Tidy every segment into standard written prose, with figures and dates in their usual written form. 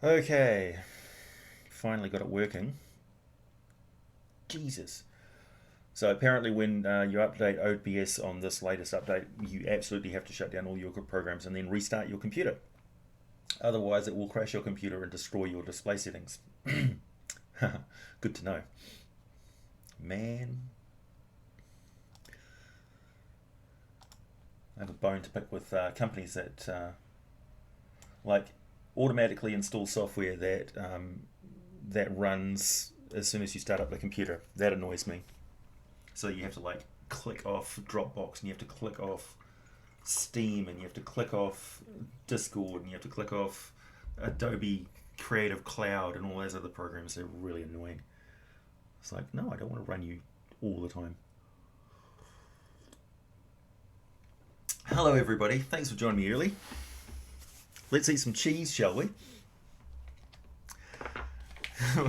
Okay, finally got it working. Jesus. So apparently when you update OBS on this latest update, you absolutely have to shut down all your programs and then restart your computer. Otherwise it will crash your computer and destroy your display settings. Good to know. Man. I have a bone to pick with companies that like automatically install software that runs as soon as you start up the computer. That annoys me. So you have to like click off Dropbox and you have to click off Steam and you have to click off Discord and you have to click off Adobe Creative Cloud and all those other programs. They're really annoying. It's like, no, I don't want to run you all the time. Hello, everybody. Thanks for joining me early. Let's eat some cheese, shall we?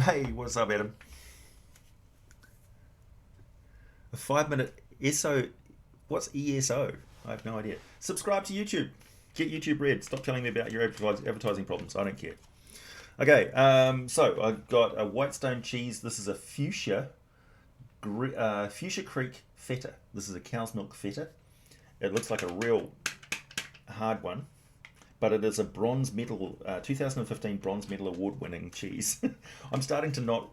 Hey, what's up, Adam? A 5 minute ESO. What's ESO? I have no idea. Subscribe to YouTube. Get YouTube red. Stop telling me about your advertising problems. I don't care. Okay, so I've got a Whitestone cheese. This is a Fuchsia Creek feta. This is a cow's milk feta. It looks like a real hard one, but it is a bronze medal, 2015 bronze medal award-winning cheese. I'm starting to not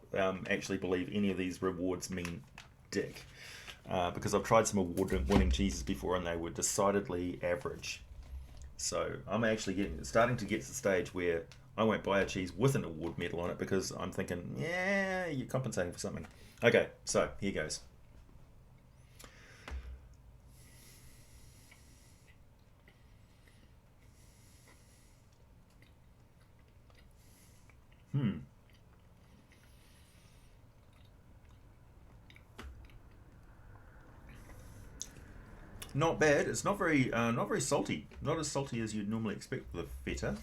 actually believe any of these rewards mean dick, because I've tried some award-winning cheeses before and they were decidedly average. So I'm actually starting to get to the stage where I won't buy a cheese with an award medal on it because I'm thinking, yeah, you're compensating for something. Okay, so here goes. Not bad. It's not very salty. Not as salty as you'd normally expect with a feta.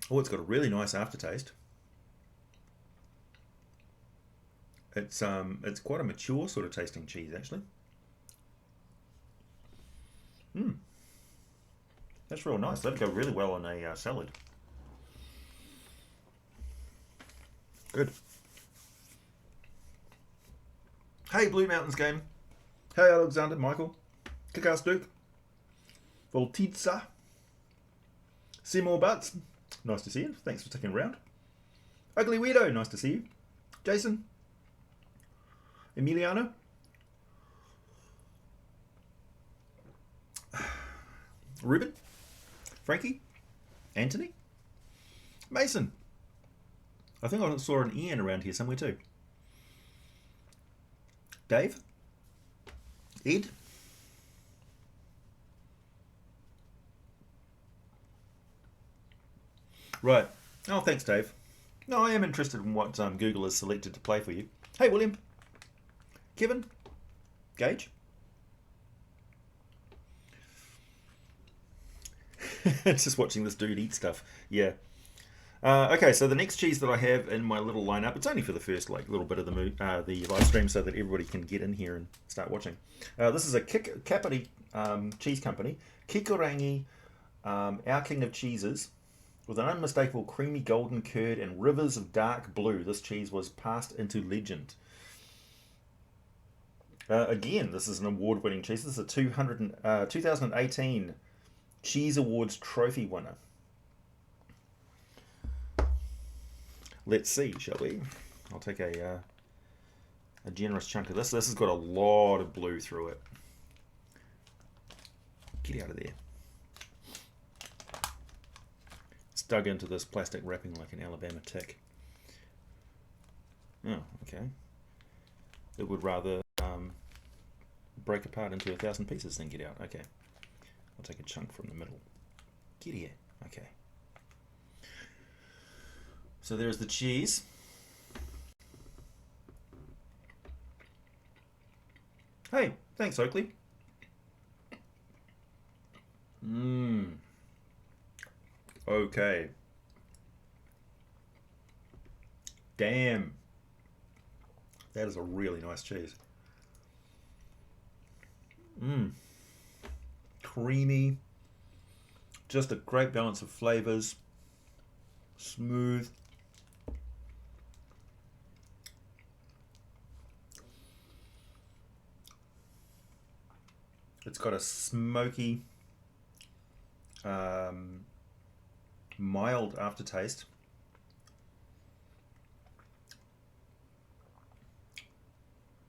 Oh, it's got a really nice aftertaste. It's quite a mature sort of tasting cheese, actually. That's real nice. That'd go really well on a salad. Good. Hey, Blue Mountains game. Hey, Alexander, Michael, Kick-Ass Duke, Voltitsa, Seymour Butts, nice to see you. Thanks for sticking around. Ugly Weirdo, nice to see you. Jason, Emiliano, Ruben, Frankie, Anthony, Mason. I think I saw an Ian around here somewhere too. Dave, Ed, right. Oh, thanks, Dave. No, I am interested in what Google has selected to play for you. Hey, William, Kevin, Gage. Just watching this dude eat stuff. Yeah. Okay, so the next cheese that I have in my little lineup, it's only for the first little bit of the live stream so that everybody can get in here and start watching. This is a Kapiti cheese company, Kikorangi, our king of cheeses, with an unmistakable creamy golden curd and rivers of dark blue. This cheese was passed into legend. Again, this is an award-winning cheese. This is a 2018 Cheese Awards trophy winner. Let's see, shall we? I'll take a generous chunk of this. This has got a lot of blue through it. Get out of there. It's dug into this plastic wrapping like an Alabama tick. Oh, okay. It would rather break apart into 1,000 pieces than get out. Okay. I'll take a chunk from the middle. Get here. Okay. So there's the cheese. Hey, thanks, Oakley. Okay. Damn. That is a really nice cheese. Creamy. Just a great balance of flavors. Smooth. It's got a smoky, mild aftertaste.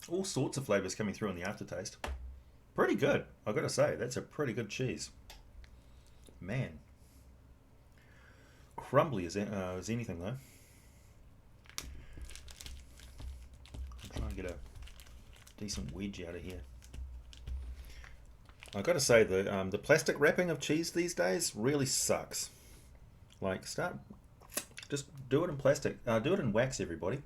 All sorts of flavors coming through in the aftertaste. Pretty good, I've got to say. That's a pretty good cheese. Man. Crumbly as anything, though. I'm trying to get a decent wedge out of here. I've got to say, the plastic wrapping of cheese these days really sucks. Like, just do it in plastic. Do it in wax, everybody.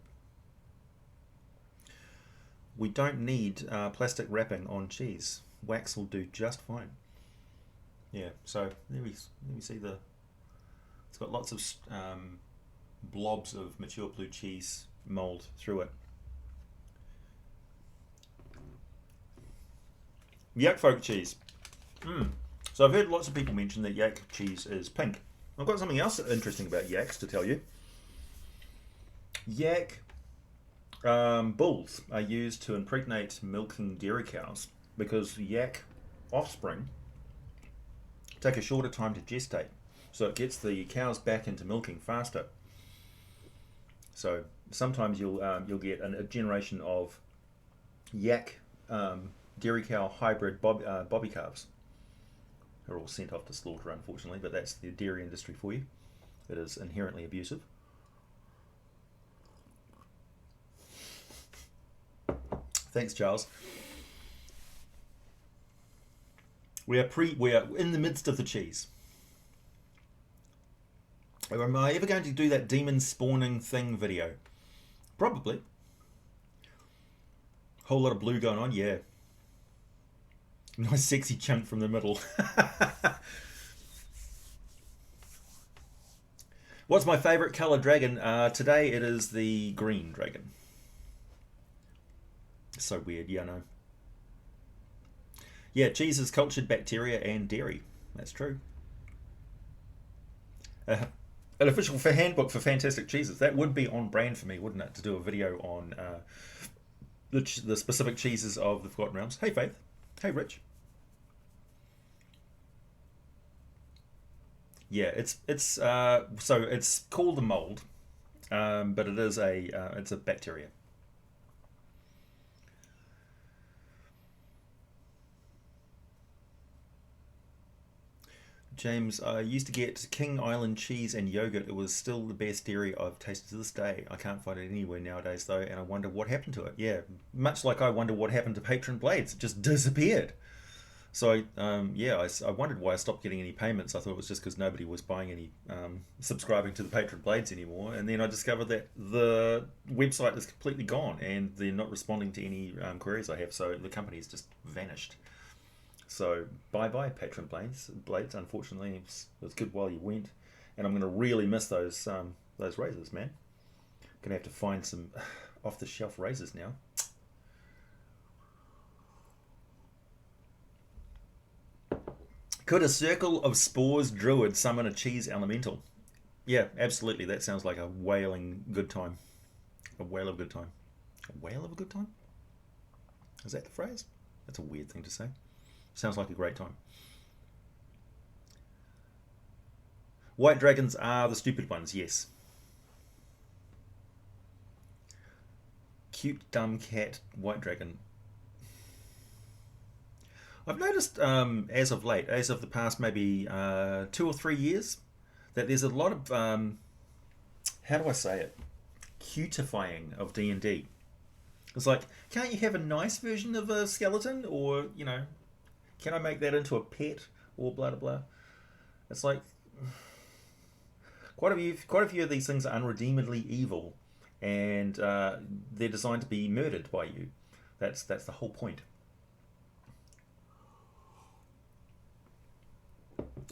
We don't need plastic wrapping on cheese. Wax will do just fine. Yeah, so there we see it's got lots of blobs of mature blue cheese mold through it. Yak folk cheese. So I've heard lots of people mention that yak cheese is pink. I've got something else interesting about yaks to tell you. Yak bulls are used to impregnate milking dairy cows because yak offspring take a shorter time to gestate, so it gets the cows back into milking faster. So sometimes you'll get a generation of yak dairy cow hybrid bobby calves. They're all sent off to slaughter, unfortunately, but that's the dairy industry for you. It is inherently abusive. Thanks, Charles. We are in the midst of the cheese. Am I ever going to do that demon spawning thing video? Probably. Whole lot of blue going on, yeah. Nice sexy chunk from the middle. What's my favourite colour dragon? Today it is the green dragon. So weird, yeah, I know. Yeah, cheese is cultured bacteria and dairy. That's true. An official handbook for fantastic cheeses. That would be on brand for me, wouldn't it? To do a video on the specific cheeses of the Forgotten Realms. Hey, Faith. Hey, Rich. Yeah, so it's called a mold, but it is it's a bacteria. James, I used to get King Island cheese and yogurt. It was still the best dairy I've tasted to this day. I can't find it anywhere nowadays, though, and I wonder what happened to it. Yeah, much like I wonder what happened to Patron Blades. It just disappeared. So, I wondered why I stopped getting any payments. I thought it was just because nobody was buying any, subscribing to the Patron Blades anymore. And then I discovered that the website is completely gone and they're not responding to any queries I have. So the company's just vanished. So bye-bye, Patron Blades. Unfortunately, it was good while you went. And I'm going to really miss those razors, man. Going to have to find some off-the-shelf razors now. Could a circle of spores druid summon a cheese elemental? Yeah, absolutely. That sounds like a wailing good time. A whale of a good time. A whale of a good time? Is that the phrase? That's a weird thing to say. Sounds like a great time. White dragons are the stupid ones, yes. Cute, dumb cat, white dragon. I've noticed as of late, as of the past maybe 2 or 3 years, that there's a lot of, how do I say it, cutifying of D&D. It's like, can't you have a nice version of a skeleton? Or, you know, can I make that into a pet? Or blah, blah, blah. It's like, quite a few of these things are unredeemably evil. And they're designed to be murdered by you. That's the whole point.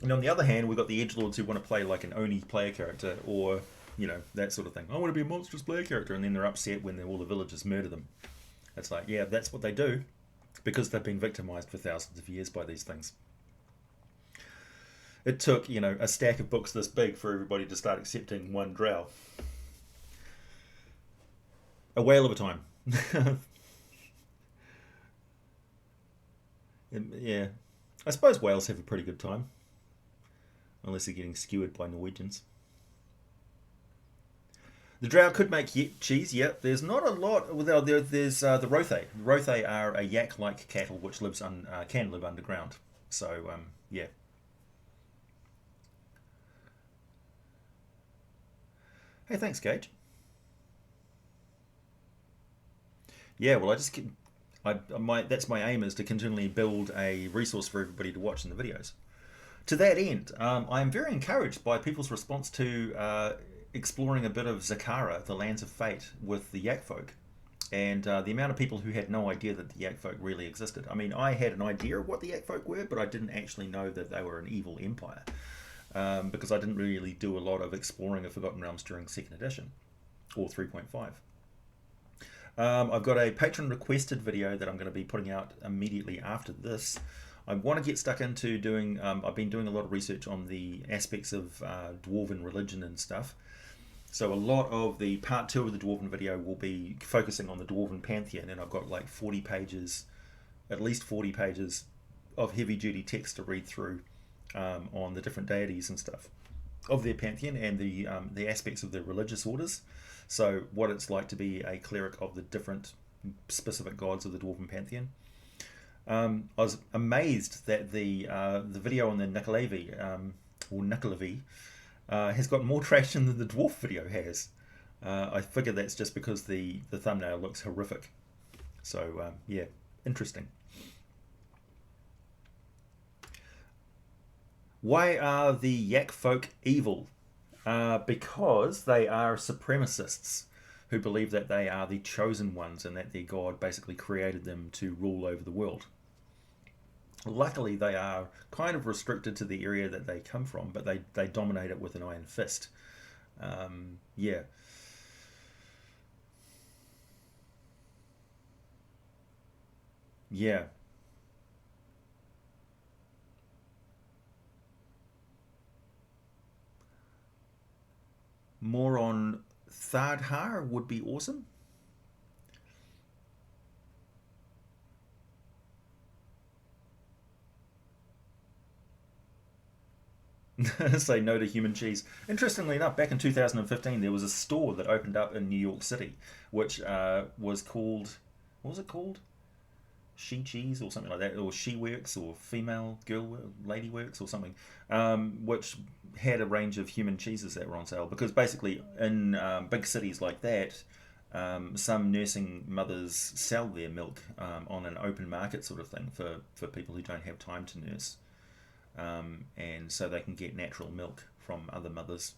And on the other hand, we've got the edgelords who want to play like an Oni player character, or, you know, that sort of thing. I want to be a monstrous player character, and then they're upset when all the villagers murder them. It's like, yeah, that's what they do, because they've been victimized for thousands of years by these things. It took, you know, a stack of books this big for everybody to start accepting one drow. A whale of a time. Yeah. I suppose whales have a pretty good time, unless they're getting skewered by Norwegians. The drow could make cheese, yep. There's not a lot. Well, there's the Rothay. The Rothay are a yak-like cattle which can live underground. So, yeah. Hey, thanks, Gage. Yeah, well, that's my aim, is to continually build a resource for everybody to watch in the videos. To that end, I am very encouraged by people's response to exploring a bit of Zakara, the Lands of Fate, with the Yak folk, and the amount of people who had no idea that the Yak folk really existed. I mean, I had an idea of what the Yak folk were, but I didn't actually know that they were an evil empire, because I didn't really do a lot of exploring of Forgotten Realms during 2nd edition, or 3.5. I've got a patron requested video that I'm going to be putting out immediately after this. I want to get stuck into doing, I've been doing a lot of research on the aspects of Dwarven religion and stuff. So a lot of the part 2 of the Dwarven video will be focusing on the Dwarven pantheon, and I've got like 40 pages, at least 40 pages of heavy duty text to read through on the different deities and stuff of their pantheon, and the aspects of their religious orders. So what it's like to be a cleric of the different specific gods of the Dwarven pantheon. I was amazed that the video on the Nikolavi has got more traction than the dwarf video has. I figure that's just because the thumbnail looks horrific. So yeah, interesting. Why are the Yak folk evil? Because they are supremacists who believe that they are the chosen ones and that their god basically created them to rule over the world. Luckily, they are kind of restricted to the area that they come from, but they dominate it with an iron fist. Yeah. Yeah. More on Thardhar would be awesome. Say no to human cheese. Interestingly enough, back in 2015, there was a store that opened up in New York City, which was called, what was it called? She Cheese or something like that, or She Works, or Female Girl Lady Works, or something, which had a range of human cheeses that were on sale. Because basically, in big cities like that, some nursing mothers sell their milk on an open market sort of thing for people who don't have time to nurse. And so they can get natural milk from other mothers,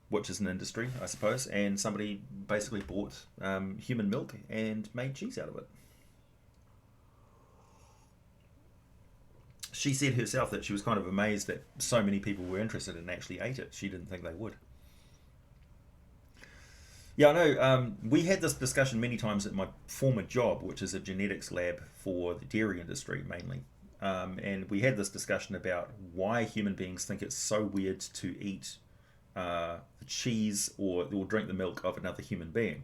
which is an industry, I suppose. And somebody basically bought human milk and made cheese out of it. She said herself that she was kind of amazed that so many people were interested and actually ate it. She didn't think they would. Yeah, I know. We had this discussion many times at my former job, which is a genetics lab for the dairy industry mainly. And we had this discussion about why human beings think it's so weird to eat the cheese or drink the milk of another human being,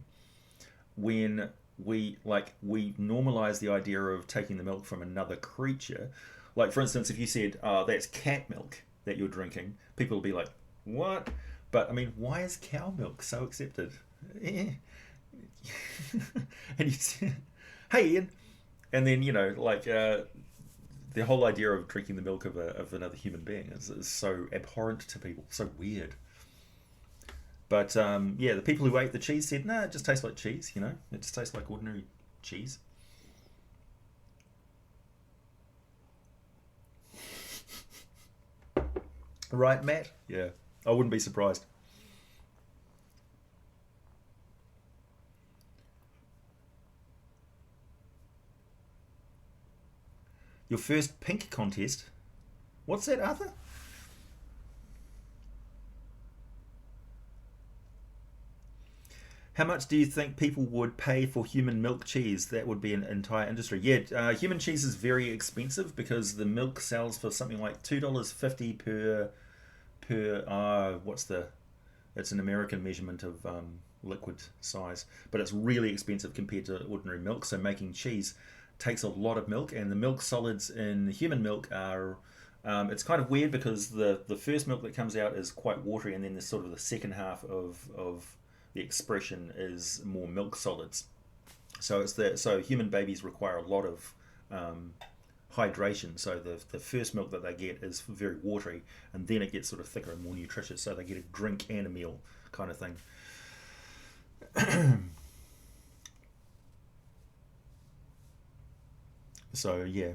when we normalize the idea of taking the milk from another creature. Like, for instance, if you said, that's cat milk that you're drinking, people will be like, what? But I mean, why is cow milk so accepted? And you say, hey Ian, and then the whole idea of drinking the milk of another human being is so abhorrent to people, so weird. But yeah, the people who ate the cheese said, no, it just tastes like cheese, it just tastes like ordinary cheese. Right, Matt? Yeah, I wouldn't be surprised. Your first pink contest? What's that, Arthur? How much do you think people would pay for human milk cheese? That would be an entire industry. Yeah, human cheese is very expensive because the milk sells for something like $2.50 per what's the it's an American measurement of liquid size, but it's really expensive compared to ordinary milk. So making cheese takes a lot of milk, and the milk solids in human milk are. It's kind of weird because the first milk that comes out is quite watery, and then the sort of the second half of the expression is more milk solids. So human babies require a lot of hydration. So the first milk that they get is very watery, and then it gets sort of thicker and more nutritious. So they get a drink and a meal kind of thing. So yeah,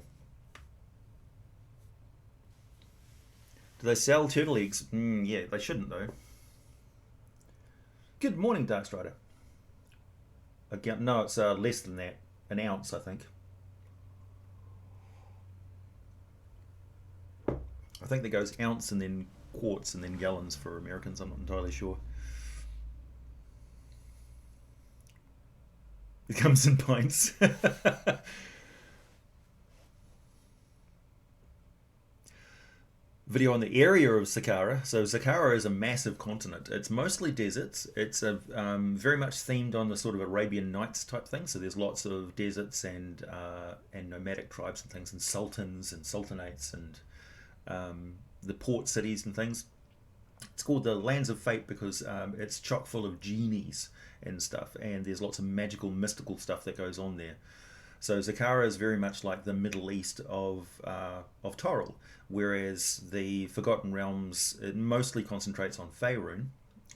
do they sell turtle eggs? Yeah, they shouldn't though. Good morning, Darkstrider. Again, no, it's less than that, an ounce, I think. I think that goes ounce and then quarts and then gallons for Americans. I'm not entirely sure. It comes in pints. Video on the area of Saqqara. So Saqqara is a massive continent. It's mostly deserts. It's very much themed on the sort of Arabian Nights type thing. So there's lots of deserts and nomadic tribes and things, and sultans and sultanates and the port cities and things. It's called the Lands of Fate because it's chock full of genies and stuff, and there's lots of magical, mystical stuff that goes on there. So Saqqara is very much like the Middle East of Toril, whereas the Forgotten Realms, it mostly concentrates on Faerun,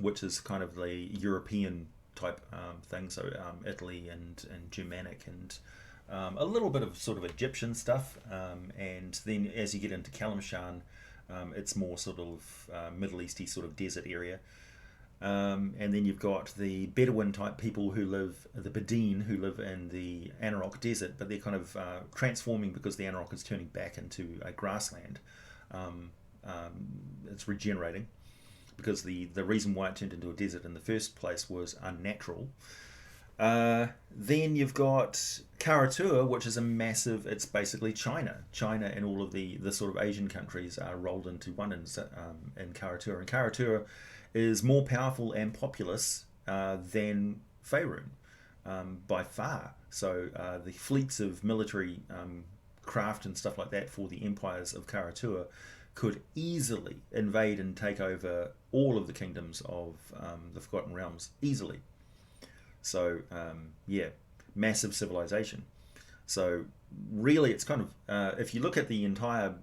which is kind of the European type thing, so Italy and Germanic and a little bit of sort of Egyptian stuff, and then as you get into Kalimshan, it's more sort of Middle Easty sort of desert area. And then you've got the Bedouin type people who live, the Bedouin who live in the Anarok desert, but they're kind of transforming because the Anarok is turning back into a grassland. It's regenerating because the reason why it turned into a desert in the first place was unnatural. Then you've got Karatua, which is a massive, it's basically China. China and all of the sort of Asian countries are rolled into one in Karatua. And Karatua is more powerful and populous than Faerun by far. So the fleets of military craft and stuff like that for the empires of Karatua could easily invade and take over all of the kingdoms of the Forgotten Realms easily. So yeah, massive civilization. So really, it's kind of if you look at the entire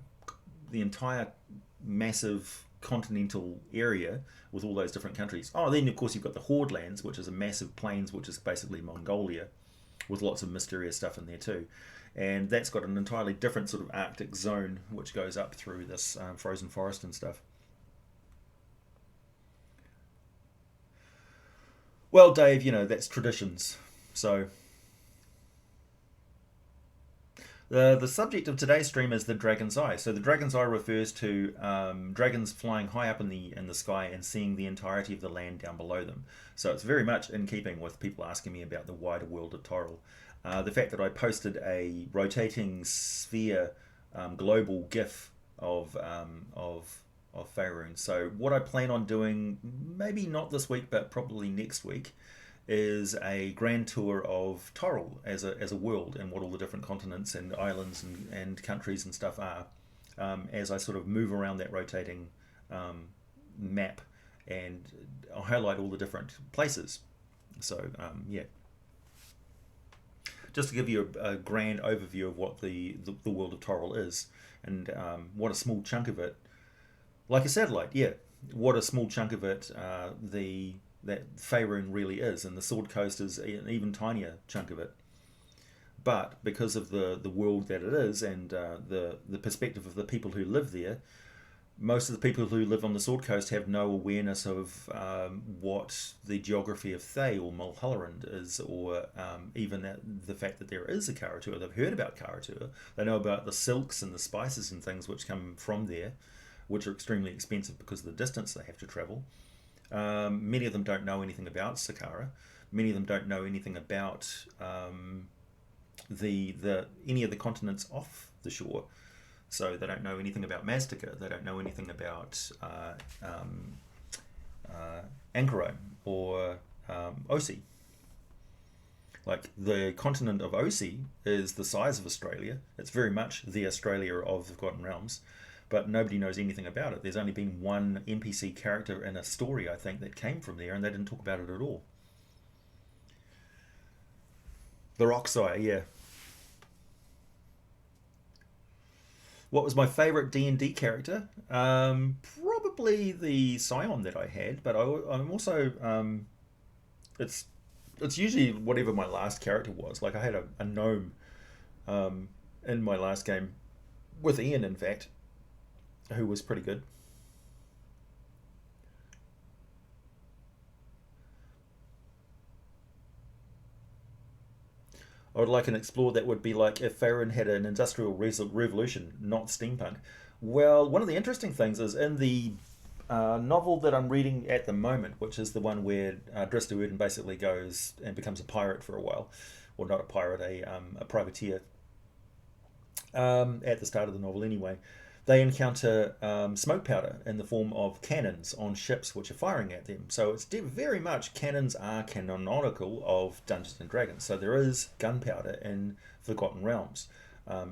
massive continental area with all those different countries. Oh, then of course you've got the Horde Lands, which is a massive plains, which is basically Mongolia, with lots of mysterious stuff in there too. And that's got an entirely different sort of Arctic zone, which goes up through this frozen forest and stuff. Well, Dave, that's traditions. So the subject of today's stream is the dragon's eye. So the dragon's eye refers to dragons flying high up in the sky and seeing the entirety of the land down below them. So it's very much in keeping with people asking me about the wider world of Toril. The fact that I posted a rotating sphere global GIF of Faerun. So what I plan on doing, maybe not this week, but probably next week, is a grand tour of Toril as a world and what all the different continents and islands and countries and stuff are, as I sort of move around that rotating map and I'll highlight all the different places. So yeah, just to give you a grand overview of what the world of Toril is and what a small chunk of it, like a satellite, yeah, what a small chunk of it that Faerun really is, and the Sword Coast is an even tinier chunk of it. But because of the world that it is and the perspective of the people who live there, most of the people who live on the Sword Coast have no awareness of what the geography of Thay or Mulholland is, or even the fact that there is a Karatua. They've heard about Karatua. They know about the silks and the spices and things which come from there, which are extremely expensive because of the distance they have to travel. Many of them don't know anything about Saqqara. Many of them don't know anything about the any of the continents off the shore. So they don't know anything about Maztica. They don't know anything about Ankara or Aussie. Like the continent of Aussie is the size of Australia. It's very much the Australia of the Forgotten Realms, but nobody knows anything about it. There's only been one NPC character in a story, I think, that came from there, and they didn't talk about it at all. The Rocksire, yeah. What was my favourite D&D character? Probably the Scion that I had, but I'm also it's usually whatever my last character was. Like I had a gnome in my last game with Ian, in fact, who was pretty good. I would like an explore that would be like if Faerun had an industrial revolution, not steampunk. Well, one of the interesting things is in the novel that I'm reading at the moment, which is the one where Drista Uden basically goes and becomes a pirate for a while, or not a pirate, a privateer. At the start of the novel, anyway, they encounter smoke powder in the form of cannons on ships which are firing at them. So it's very much cannons are canonical of Dungeons and Dragons. So there is gunpowder in Forgotten Realms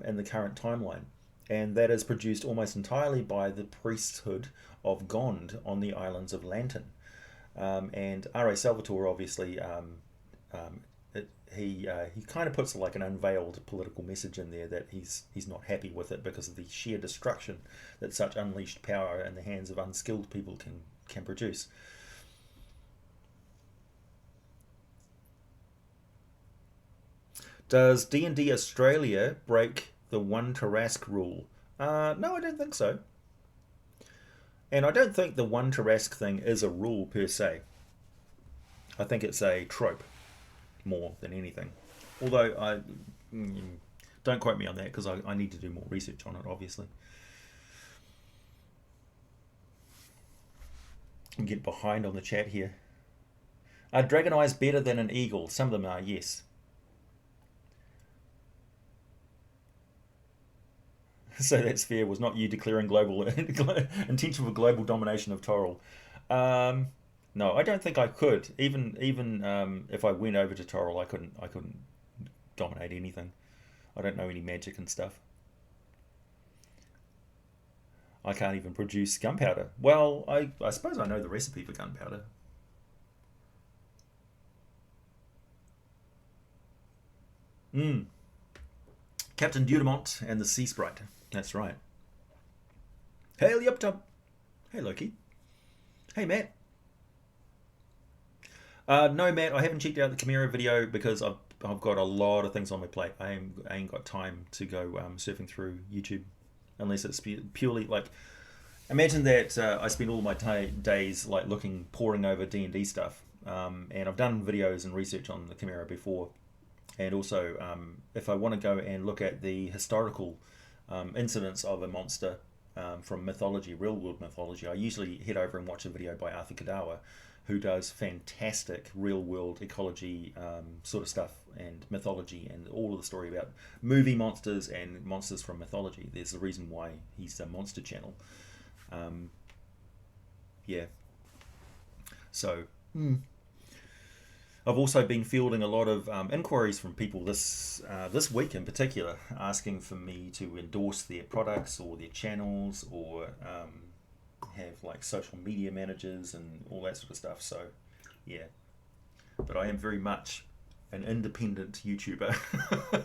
in the current timeline. And that is produced almost entirely by the priesthood of Gond on the islands of Lantern. And R.A. Salvatore obviously he kind of puts like an unveiled political message in there that he's not happy with it because of the sheer destruction that such unleashed power in the hands of unskilled people can produce. Does D&D Australia break the one Tarrasque rule? No, I don't think so. And I don't think the one Tarrasque thing is a rule per se. I think it's a trope more than anything. Although don't quote me on that because I need to do more research on it, obviously. I'm getting behind on the chat here. Are dragon eyes better than an eagle? Some of them are, yes. So that's fair. Was not you declaring global intention for global domination of Toril? No, I don't think I could. Even if I went over to Toril, I couldn't dominate anything. I don't know any magic and stuff. I can't even produce gunpowder. Well, I suppose I know the recipe for gunpowder. Captain Dudamont and the Sea Sprite. That's right. Hail up top. Hey Loki. Hey Matt. No Matt, I haven't checked out the Chimera video because I've got a lot of things on my plate. I ain't got time to go surfing through YouTube unless it's purely like. Imagine that I spend all my days like poring over D&D stuff, and I've done videos and research on the Chimera before, and also if I want to go and look at the historical incidents of a monster from mythology, real world mythology, I usually head over and watch a video by Arthur Kadawa, who does fantastic real world ecology sort of stuff and mythology and all of the story about movie monsters and monsters from mythology. There's the reason why he's a monster channel. Yeah. So I've also been fielding a lot of inquiries from people this week in particular, asking for me to endorse their products or their channels or have like social media managers and all that sort of stuff. So yeah, but I am very much an independent YouTuber.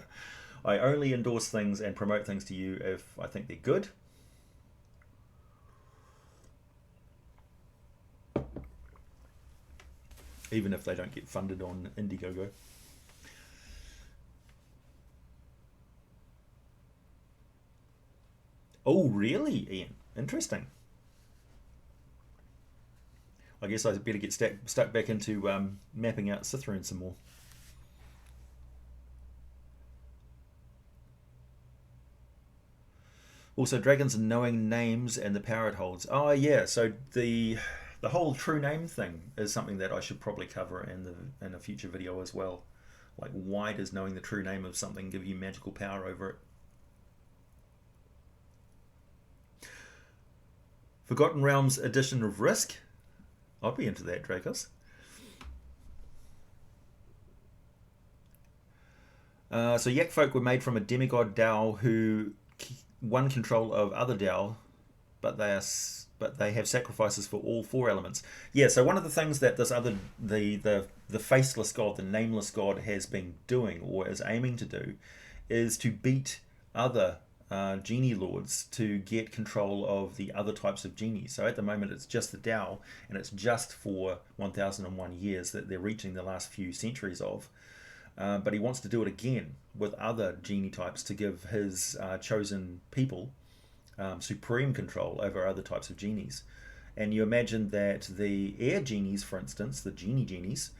I only endorse things and promote things to you if I think they're good. Even if they don't get funded on Indiegogo. Oh, really, Ian? Interesting. I guess I better get stuck back into mapping out Cithrin some more. Also, dragons and knowing names and the power it holds. Oh, yeah, so the The whole true name thing is something that I should probably cover in a future video as well. Like, why does knowing the true name of something give you magical power over it? Forgotten Realms edition of Risk. I'd be into that, Dracos. So Yak folk were made from a demigod Dao who won control of other Dao, but they have sacrifices for all four elements. Yeah. So one of the things that this other the faceless god, the nameless god, has been doing or is aiming to do, is to beat other genie lords to get control of the other types of genies. So at the moment it's just the Dao, and it's just for 1001 years that they're reaching the last few centuries of. But he wants to do it again with other genie types to give his chosen people supreme control over other types of genies. And you imagine that the air genies, for instance, the genies,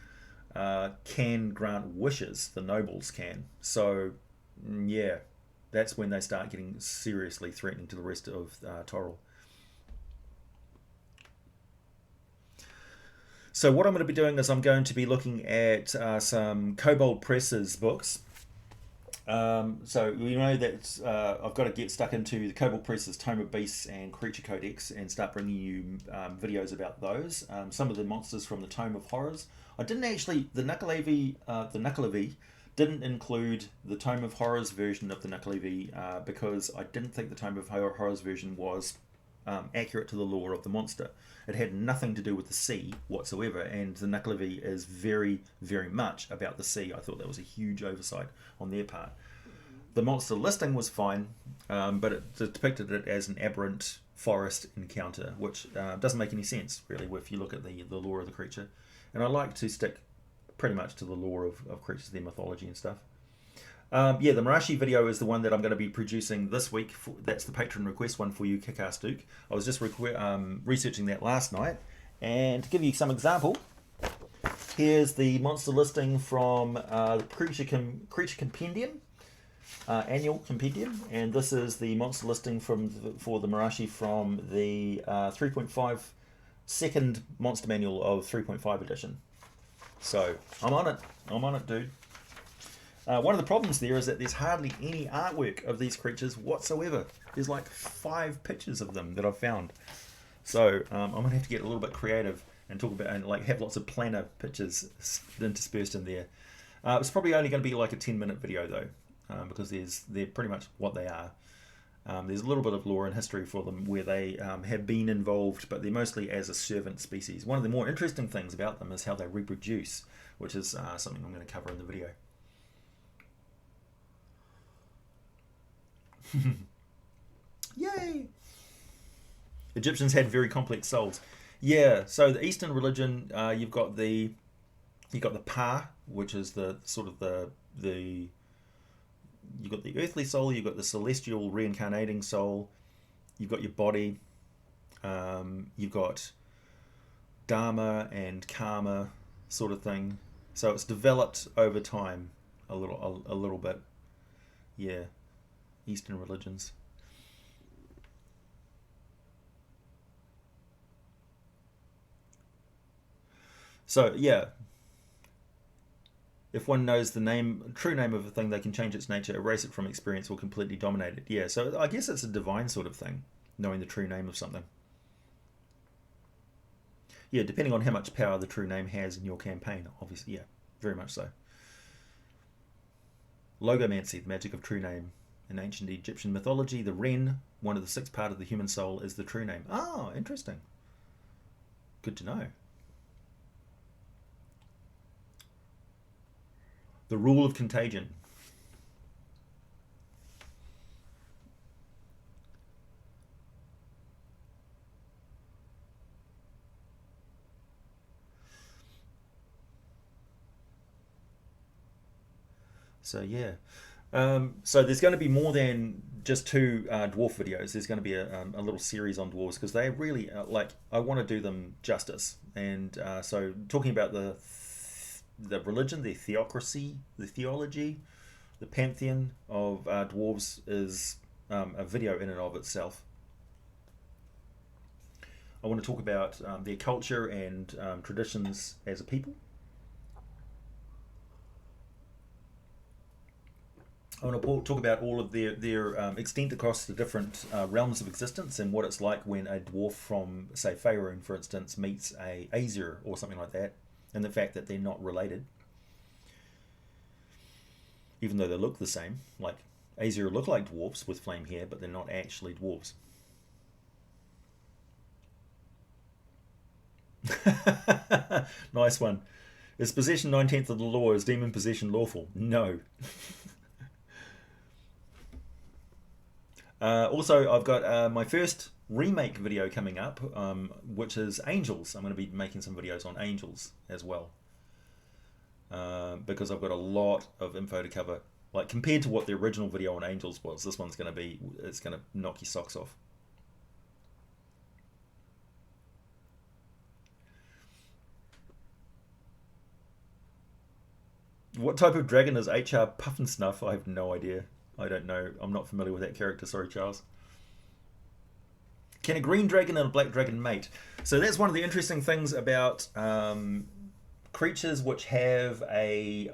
can grant wishes. The nobles can. So, yeah, that's when they start getting seriously threatening to the rest of Toril. So what I'm going to be doing is I'm going to be looking at some Kobold Press's books. So you know that I've got to get stuck into the Kobold Press's Tome of Beasts and Creature Codex and start bringing you videos about those. Some of the monsters from the Tome of Horrors. I didn't actually, the Nuckelavee didn't include the Tome of Horrors version of the Nuckelavee because I didn't think the Tome of Horrors version was accurate to the lore of the monster. It had nothing to do with the sea whatsoever, and the Nuckelavee is very, very much about the sea. I thought that was a huge oversight on their part. The monster listing was fine, but it depicted it as an aberrant forest encounter, which doesn't make any sense, really, if you look at the lore of the creature. And I like to stick pretty much to the lore of creatures, their mythology and stuff. Yeah, the Marashi video is the one that I'm going to be producing this week. That's the patron request one for you, Kick-Ass Duke. I was just researching that last night. And to give you some example, here's the monster listing from the Creature Compendium, annual compendium. And this is the monster listing for the Marashi from the 3.5 second monster manual of 3.5 edition. So, I'm on it, dude. One of the problems there is that there's hardly any artwork of these creatures whatsoever. There's like 5 pictures of them that I've found. So I'm gonna have to get a little bit creative and talk about and like have lots of planner pictures interspersed in there. It's probably only going to be like a 10-minute video though, because they're pretty much what they are. There's a little bit of lore and history for them where they have been involved, but they're mostly as a servant species. One of the more interesting things about them is how they reproduce, which is something I'm going to cover in the video. Yay! Egyptians had very complex souls. Yeah, so the Eastern religion, you've got the Pa, which is the sort of the you've got the earthly soul, you've got the celestial reincarnating soul, you've got your body, you've got Dharma and Karma sort of thing. So it's developed over time a little bit. Yeah. Eastern religions. So yeah, if one knows the true name of a thing, they can change its nature, erase it from experience, or completely dominate it. Yeah, so I guess it's a divine sort of thing, knowing the true name of something. Yeah, depending on how much power the true name has in your campaign, obviously. Yeah, very much so. Logomancy, the magic of true name. In ancient Egyptian mythology, the Ren, one of the 6 parts of the human soul, is the true name. Oh, interesting. Good to know. The rule of contagion. So yeah. So there's going to be more than just 2 dwarf videos. There's going to be a little series on dwarves because they really I want to do them justice. And so talking about the religion, the theocracy, the theology, the pantheon of dwarves is a video in and of itself. I want to talk about their culture and traditions as a people. I want to talk about all of their extent across the different realms of existence and what it's like when a dwarf from, say, Faerun, for instance, meets a Aesir or something like that, and the fact that they're not related, even though they look the same. Like, Aesir look like dwarves with flame hair, but they're not actually dwarves. Nice one. Is possession 9/10 of the law? Is demon possession lawful? No. Also, I've got my first remake video coming up, which is Angels. I'm going to be making some videos on Angels as well, because I've got a lot of info to cover. Like, compared to what the original video on Angels was, this one's going to be, it's going to knock your socks off. What type of dragon is HR Puffensnuff? I have no idea. I don't know. I'm not familiar with that character. Sorry, Charles. Can a green dragon and a black dragon mate? So that's one of the interesting things about creatures which have a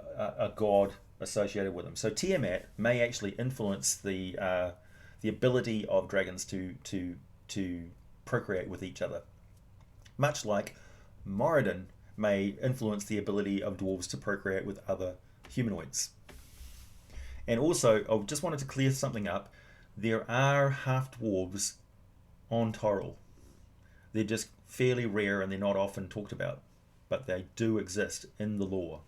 god associated with them. So Tiamat may actually influence the ability of dragons to procreate with each other, much like Moradin may influence the ability of dwarves to procreate with other humanoids. And also, I just wanted to clear something up. There are half-dwarves on Toril. They're just fairly rare and they're not often talked about, but they do exist in the lore.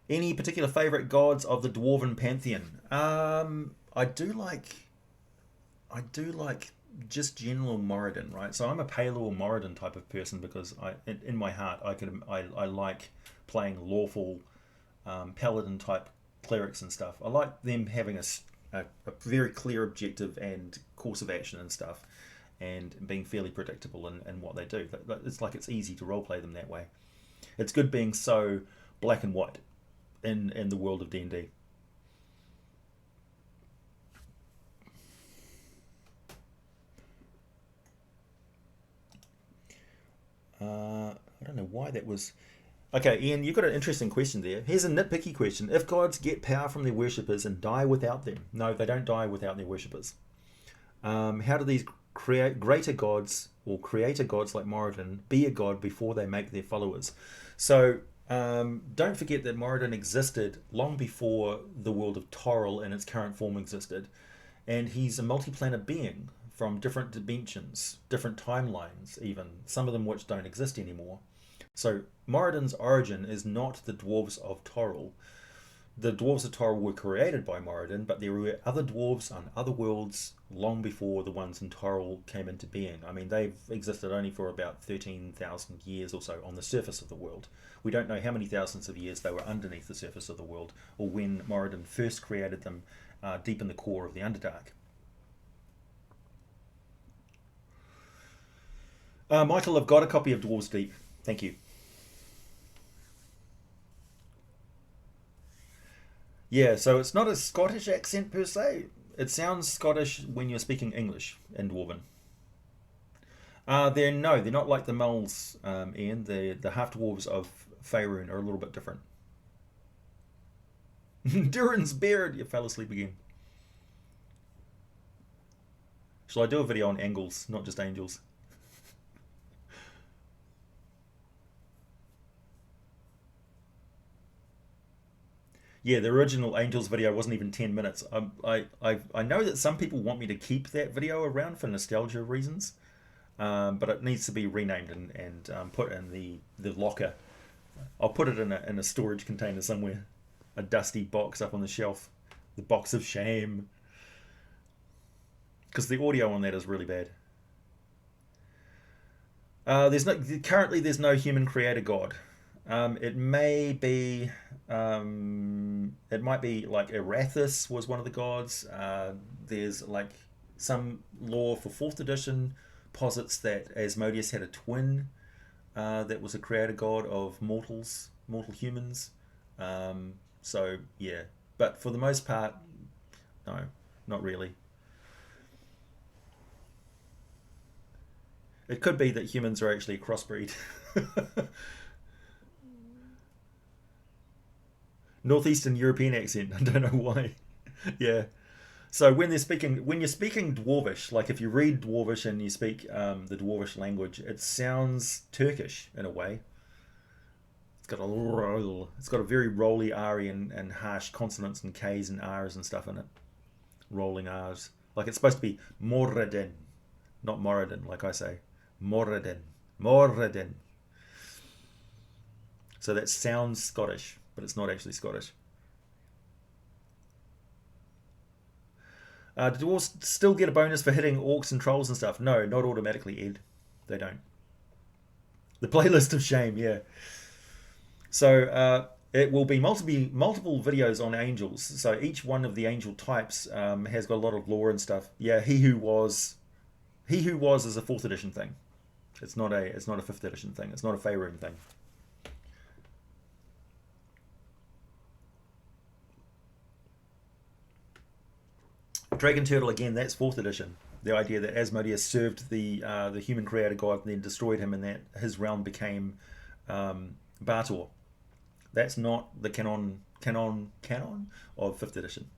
Any particular favourite gods of the Dwarven pantheon? I do like just general Moradin, right? So I'm a Palor Moradin type of person because in my heart, I like playing lawful paladin type clerics and stuff. I like them having a very clear objective and course of action and stuff, and being fairly predictable in what they do. It's like it's easy to roleplay them that way. It's good being so black and white in the world of D&D. I don't know why that was. Okay, Ian, you've got an interesting question there. Here's a nitpicky question. If gods get power from their worshippers and die without them? No, they don't die without their worshippers. How do these greater gods or creator gods like Moradin be a god before they make their followers? So don't forget that Moradin existed long before the world of Toril in its current form existed, and he's a multi-planet being from different dimensions, different timelines even, some of them which don't exist anymore. So Moradin's origin is not the dwarves of Toril. The dwarves of Toril were created by Moradin, but there were other dwarves on other worlds long before the ones in Toril came into being. I mean, they've existed only for about 13,000 years or so on the surface of the world. We don't know how many thousands of years they were underneath the surface of the world, or when Moradin first created them deep in the core of the Underdark. Michael, I've got a copy of Dwarves Deep. Thank you. Yeah, so it's not a Scottish accent per se. It sounds Scottish when you're speaking English in Dwarven. They're not like the Mulls, Ian. The half dwarves of Faerun are a little bit different. Durin's beard. You fell asleep again. Shall I do a video on angles, not just angels? Yeah, the original Angels video wasn't even 10 minutes. I know that some people want me to keep that video around for nostalgia reasons, but it needs to be renamed and put in the locker. I'll put it in a storage container somewhere. A dusty box up on the shelf. The box of shame. Because the audio on that is really bad. Currently there's no human creator god. It might be like Erathis was one of the gods. There's like some lore for 4th edition posits that Asmodeus had a twin that was a creator god of mortal humans. So yeah, but for the most part, no, not really. It could be that humans are actually a crossbreed. Northeastern European accent. I don't know why. Yeah. So when you're speaking Dwarvish, like if you read Dwarvish and you speak the Dwarvish language, it sounds Turkish in a way. It's got a very rolly R and harsh consonants and K's and R's and stuff in it. Rolling R's. Like it's supposed to be Moradin, not Moradin, like I say. Moradin. Moradin. So that sounds Scottish, but it's not actually Scottish. Do dwarves still get a bonus for hitting orcs and trolls and stuff? No, not automatically, Ed. They don't. The playlist of shame, yeah. So it will be multiple videos on angels. So each one of the angel types has got a lot of lore and stuff. Yeah, He Who Was is a 4th edition thing. It's not a 5th edition thing. It's not a Faerun thing. Dragon Turtle again. That's 4th edition. The idea that Asmodeus served the human creator god and then destroyed him, and that his realm became Bartor. That's not the canon of 5th edition.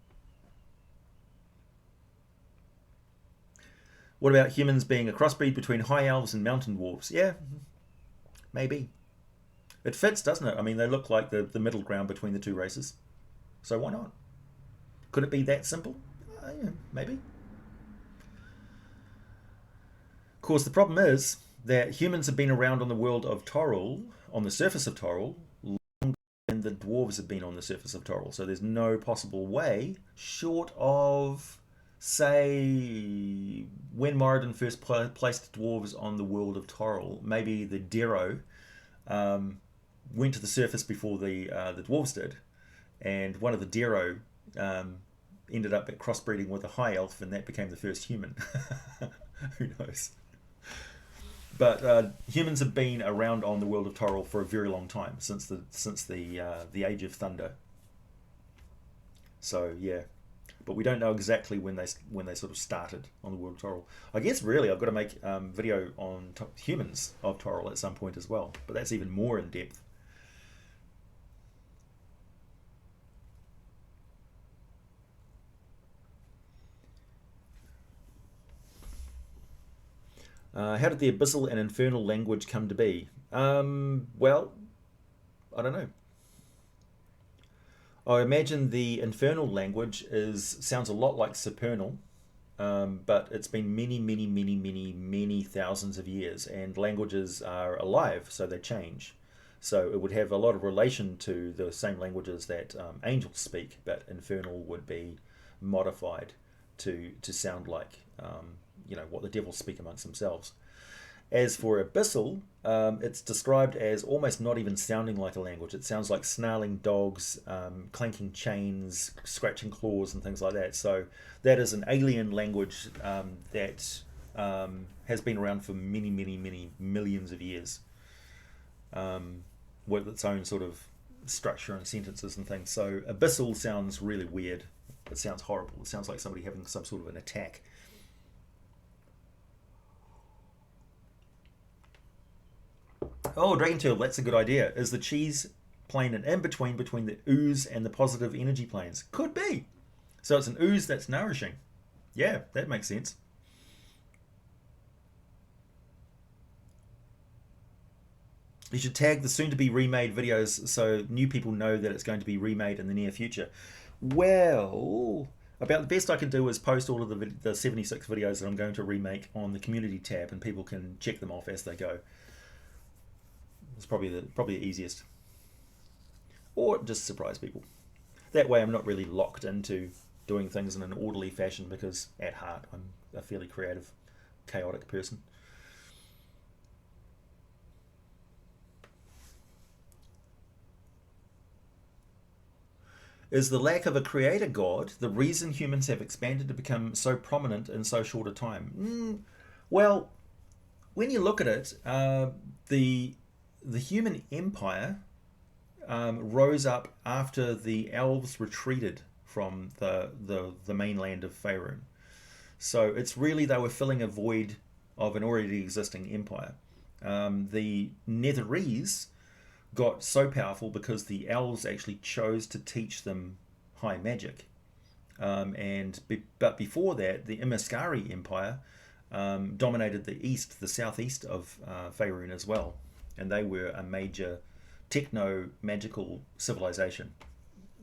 What about humans being a crossbreed between high elves and mountain dwarves? Yeah, maybe. It fits, doesn't it? I mean, they look like the middle ground between the two races. So why not? Could it be that simple? Yeah, maybe. Of course, the problem is that humans have been around on the world of Toril, on the surface of Toril, longer than the dwarves have been on the surface of Toril. So there's no possible way, short of, say, when Moradin first placed dwarves on the world of Toril, maybe the Darrow went to the surface before the dwarves did, and one of the Darrow ended up crossbreeding with a high elf, and that became the first human. Who knows? But humans have been around on the world of Toril for a very long time, since the Age of Thunder. So yeah, but we don't know exactly when they sort of started on the world of Toril. I guess really I've got to make video on humans of Toril at some point as well, but that's even more in depth. How did the abyssal and infernal language come to be? Well, I don't know. I imagine the infernal language sounds a lot like supernal, but it's been many thousands of years, and languages are alive, so they change. So it would have a lot of relation to the same languages that angels speak, but infernal would be modified to sound like what the devils speak amongst themselves. As for abyssal, it's described as almost not even sounding like a language. It sounds like snarling dogs, clanking chains, scratching claws, and things like that. So that is an alien language that has been around for many millions of years, with its own sort of structure and sentences and things. So abyssal sounds really weird. It sounds horrible. It sounds like somebody having some sort of an attack. Oh, Dragon Turtle, that's a good idea. Is the cheese plane an in-between between the ooze and the positive energy planes? Could be. So it's an ooze that's nourishing. Yeah, that makes sense. You should tag the soon-to-be remade videos so new people know that it's going to be remade in the near future. Well, about the best I can do is post all of the 76 videos that I'm going to remake on the community tab, and people can check them off as they go. It's probably the easiest. Or just surprise people. That way I'm not really locked into doing things in an orderly fashion, because at heart I'm a fairly creative, chaotic person. Is the lack of a creator god the reason humans have expanded to become so prominent in so short a time? Well, when you look at it, the human empire rose up after the elves retreated from the mainland of Faerun. So it's really they were filling a void of an already existing empire. The Netherese got so powerful because the elves actually chose to teach them high magic. But before that, the Imiskari Empire dominated the east, the southeast of Faerun as well, and they were a major techno-magical civilization.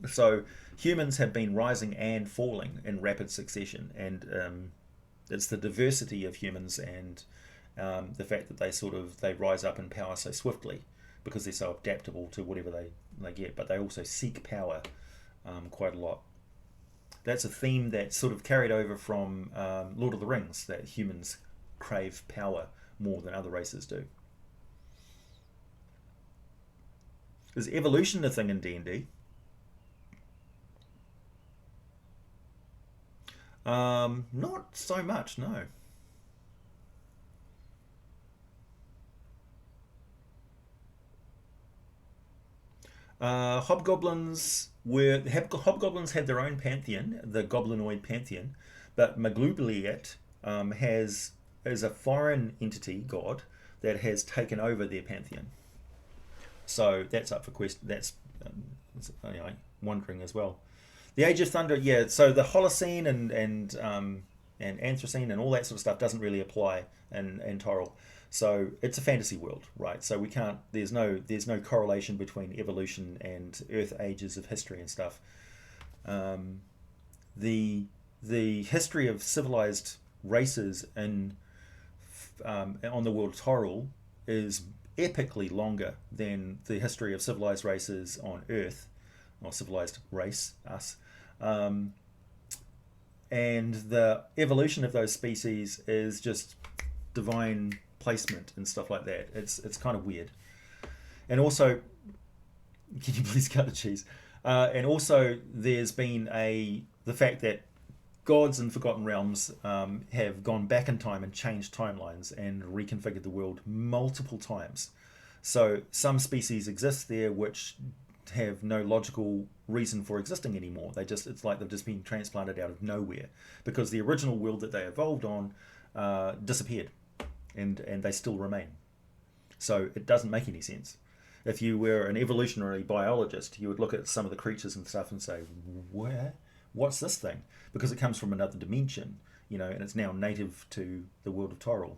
So humans have been rising and falling in rapid succession, and it's the diversity of humans and the fact that they rise up in power so swiftly because they're so adaptable to whatever they get, but they also seek power quite a lot. That's a theme that's sort of carried over from Lord of the Rings, that humans crave power more than other races do. Is evolution a thing in D&D? Not so much, no. Hobgoblins had their own pantheon, the Goblinoid pantheon, but Maglubliet is a foreign entity god that has taken over their pantheon. So that's up for question. That's wondering as well. The Age of Thunder, yeah. So the Holocene and Anthropocene and all that sort of stuff doesn't really apply in Toril. So it's a fantasy world, right? So we can't. There's no correlation between evolution and Earth ages of history and stuff. The history of civilized races on the world of Toril is epically longer than the history of civilized races on Earth, or civilized race, us. And the evolution of those species is just divine placement and stuff like that. It's kind of weird. And also, can you please cut the cheese? And also, there's been the fact that gods in Forgotten Realms have gone back in time and changed timelines and reconfigured the world multiple times. So some species exist there which have no logical reason for existing anymore. It's like they've just been transplanted out of nowhere because the original world that they evolved on disappeared, and they still remain. So it doesn't make any sense. If you were an evolutionary biologist, you would look at some of the creatures and stuff and say, what's this thing? Because it comes from another dimension, and it's now native to the world of Toril.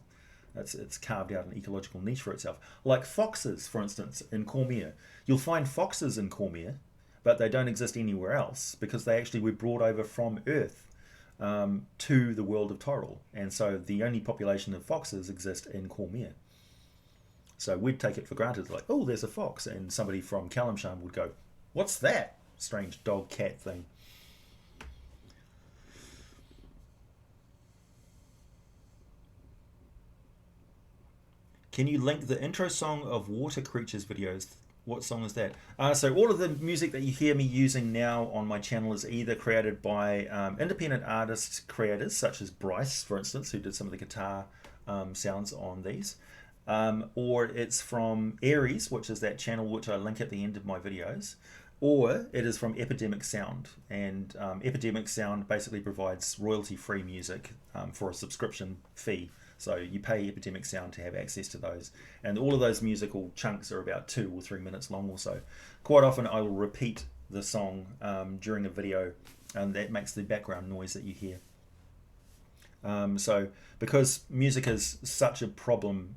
It's carved out an ecological niche for itself. Like foxes, for instance, in Cormier. You'll find foxes in Cormier, but they don't exist anywhere else because they actually were brought over from Earth to the world of Toril. And so the only population of foxes exist in Cormier. So we'd take it for granted, like, oh, there's a fox. And somebody from Calimshan would go, what's that strange dog-cat thing? Can you link the intro song of Water Creatures videos? What song is that? So all of the music that you hear me using now on my channel is either created by independent artist creators, such as Bryce, for instance, who did some of the guitar sounds on these, or it's from Aries, which is that channel which I link at the end of my videos, or it is from Epidemic Sound. And Epidemic Sound basically provides royalty-free music for a subscription fee. So you pay Epidemic Sound to have access to those. And all of those musical chunks are about 2 or 3 minutes long or so. Quite often I will repeat the song during a video, and that makes the background noise that you hear. So because music is such a problem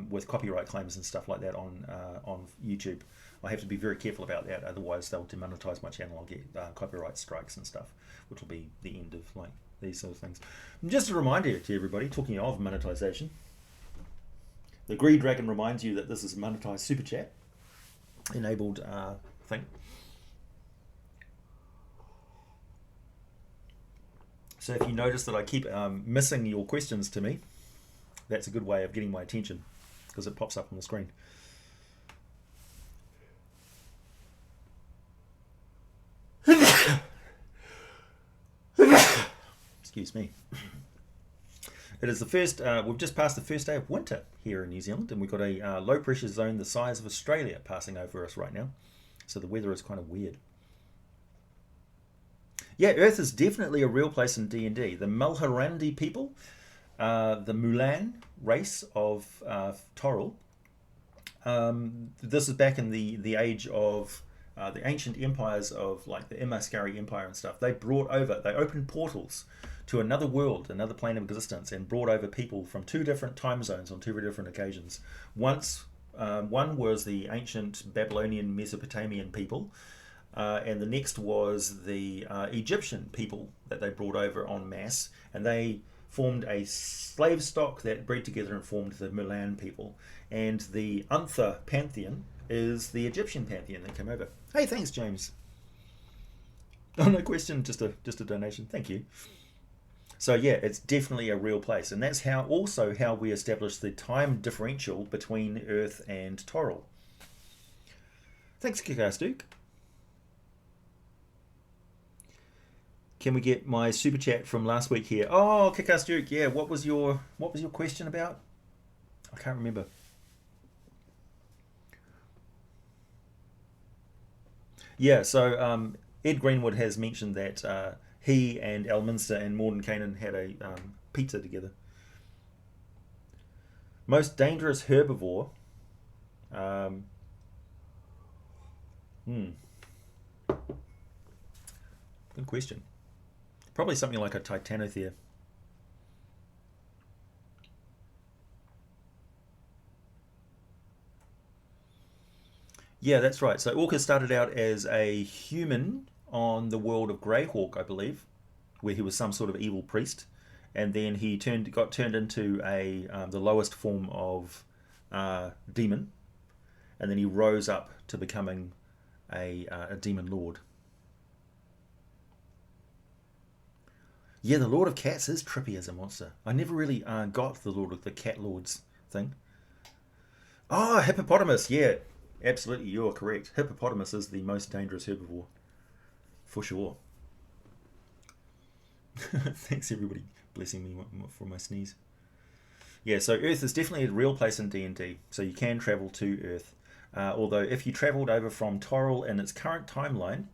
with copyright claims and stuff like that on YouTube, I have to be very careful about that. Otherwise they'll demonetize my channel. I'll get copyright strikes and stuff, which will be the end of these sort of things. Just a reminder to everybody, talking of monetization, the Greed Dragon reminds you that this is a monetized super chat enabled thing. So if you notice that I keep missing your questions to me, that's a good way of getting my attention, because it pops up on the screen. Excuse me. It is the first, we've just passed the first day of winter here in New Zealand, and we've got a low pressure zone the size of Australia passing over us right now. So the weather is kind of weird. Yeah, Earth is definitely a real place in D&D. The Malharandi people, the Mulan race of Toril. This is back in the age of the ancient empires of like the Imaskari Empire and stuff. They opened portals to another world, another plane of existence, and brought over people from two different time zones on two different occasions. One was the ancient Babylonian Mesopotamian people, and the next was the Egyptian people that they brought over en masse, and they formed a slave stock that bred together and formed the Mulan people. And the Unther pantheon is the Egyptian pantheon that came over. Hey, thanks, James. Oh, no question, just a donation. Thank you. So yeah, it's definitely a real place, and that's how we established the time differential between Earth and Toril. Thanks, Kick-Ass Duke. Can we get my super chat from last week here? Oh, Kick-Ass Duke, yeah. What was your question about? I can't remember. Yeah, so Ed Greenwood has mentioned that he and Elminster and Mordenkainen had a pizza together. Most dangerous herbivore. Good question. Probably something like a Titanothere. Yeah, that's right. So Orcus started out as a human on the world of Greyhawk, I believe, where he was some sort of evil priest, and then he got turned into the lowest form of demon, and then he rose up to becoming a demon lord. Yeah, the Lord of Cats is trippy as a monster. I never really got the Cat Lords thing. Oh, hippopotamus, yeah. Absolutely, you're correct. Hippopotamus is the most dangerous herbivore. For sure. Thanks, everybody, blessing me for my sneeze. Yeah, so Earth is definitely a real place in D&D, so you can travel to Earth. Although if you travelled over from Toril in its current timeline,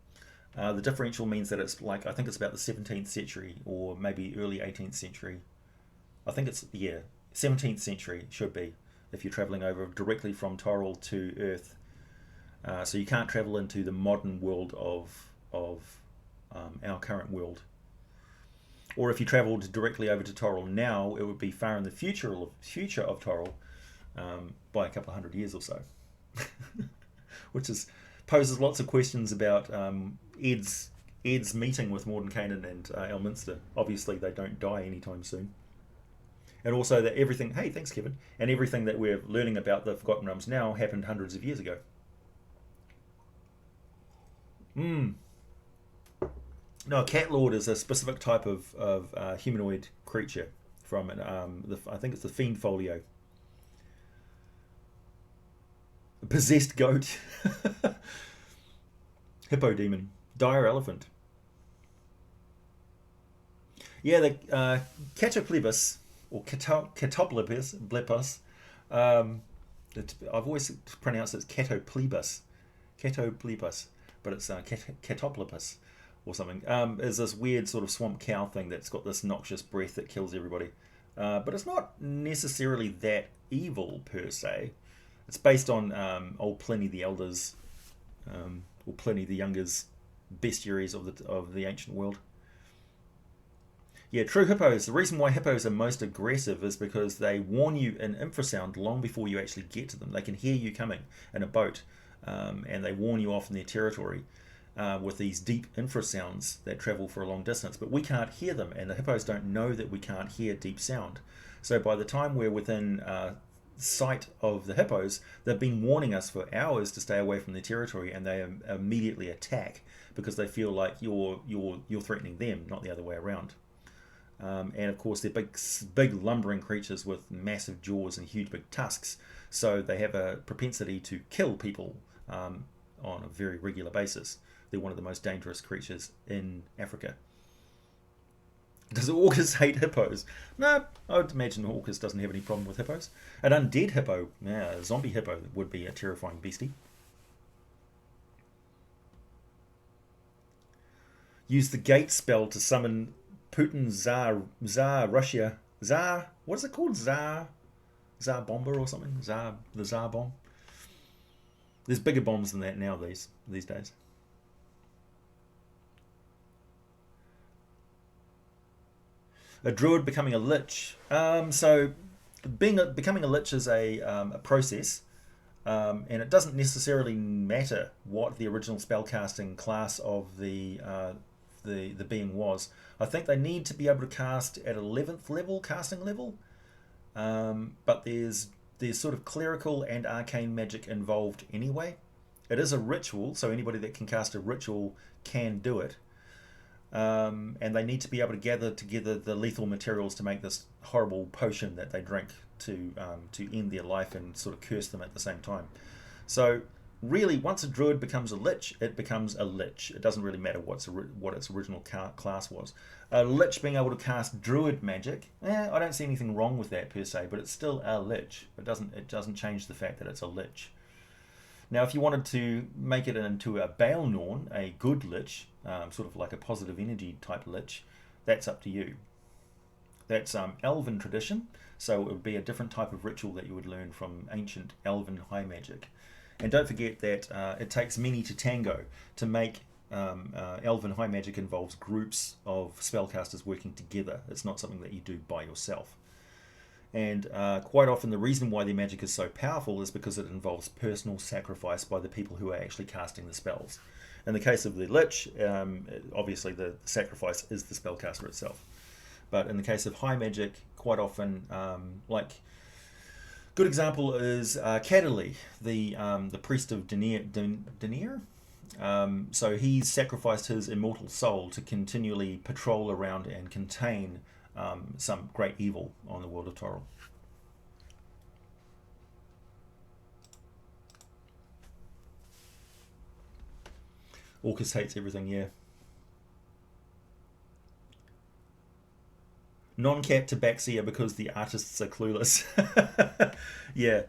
the differential means that it's like, I think it's about the 17th century or maybe early 18th century. I think it's, 17th century should be, if you're travelling over directly from Toril to Earth. So you can't travel into the modern world of our current world. Or if you travelled directly over to Toril now, it would be far in the future of Toril, by a couple of hundred years or so. Which poses lots of questions about Ed's meeting with Mordenkainen and Elminster. Obviously, they don't die anytime soon. And also that everything... Hey, thanks, Kevin. And everything that we're learning about the Forgotten Realms now happened hundreds of years ago. No, a cat lord is a specific type of humanoid creature from I think it's the Fiend Folio. A possessed goat. Hippo demon. Dire elephant. Yeah, the Catoplebus, or Catoplebus, I've always pronounced it Catoplebus. Catoplebus, but it's Catoplebus or something. Is this weird sort of swamp cow thing that's got this noxious breath that kills everybody. But it's not necessarily that evil per se. It's based on old Pliny the Elder's, or Pliny the Younger's bestiaries of the ancient world. Yeah, true hippos. The reason why hippos are most aggressive is because they warn you in infrasound long before you actually get to them. They can hear you coming in a boat, and they warn you off in their territory with these deep infrasounds that travel for a long distance. But we can't hear them, and the hippos don't know that we can't hear deep sound. So by the time we're within sight of the hippos, they've been warning us for hours to stay away from their territory, and they immediately attack because they feel like you're threatening them, not the other way around. And of course, they're big lumbering creatures with massive jaws and huge big tusks, so they have a propensity to kill people on a very regular basis. They're one of the most dangerous creatures in Africa. Does Orcus hate hippos? No, I would imagine Orcus doesn't have any problem with hippos. An undead hippo, a zombie hippo, would be a terrifying beastie. Use the gate spell to summon Putin Tsar Russia Tsar, what is it called? Tsar Bomber or something? The Tsar Bomb? There's bigger bombs than that now these days. A druid becoming a lich. So becoming a lich is a process, and it doesn't necessarily matter what the original spellcasting class of the being was. I think they need to be able to cast at 11th level casting level, but there's sort of clerical and arcane magic involved anyway. It is a ritual, so anybody that can cast a ritual can do it. And they need to be able to gather together the lethal materials to make this horrible potion that they drink to end their life and sort of curse them at the same time. So really, once a druid becomes a lich, it becomes a lich. It doesn't really matter what its original class was. A lich being able to cast druid magic, I don't see anything wrong with that per se, but it's still a lich. It doesn't change the fact that it's a lich. Now, if you wanted to make it into a Baelnorn, a good lich, sort of like a positive energy type lich, that's up to you. That's elven tradition, so it would be a different type of ritual that you would learn from ancient elven high magic. And don't forget that it takes many to tango. To make elven high magic involves groups of spellcasters working together. It's not something that you do by yourself. And quite often the reason why their magic is so powerful is because it involves personal sacrifice by the people who are actually casting the spells. In the case of the Lich, obviously the sacrifice is the spellcaster itself. But in the case of high magic, quite often, like good example is Cadaly, the priest of Denier. So he's sacrificed his immortal soul to continually patrol around and contain some great evil on the world of Toril. Orcus hates everything, yeah. Non-cat tabaxia because the artists are clueless. Yeah.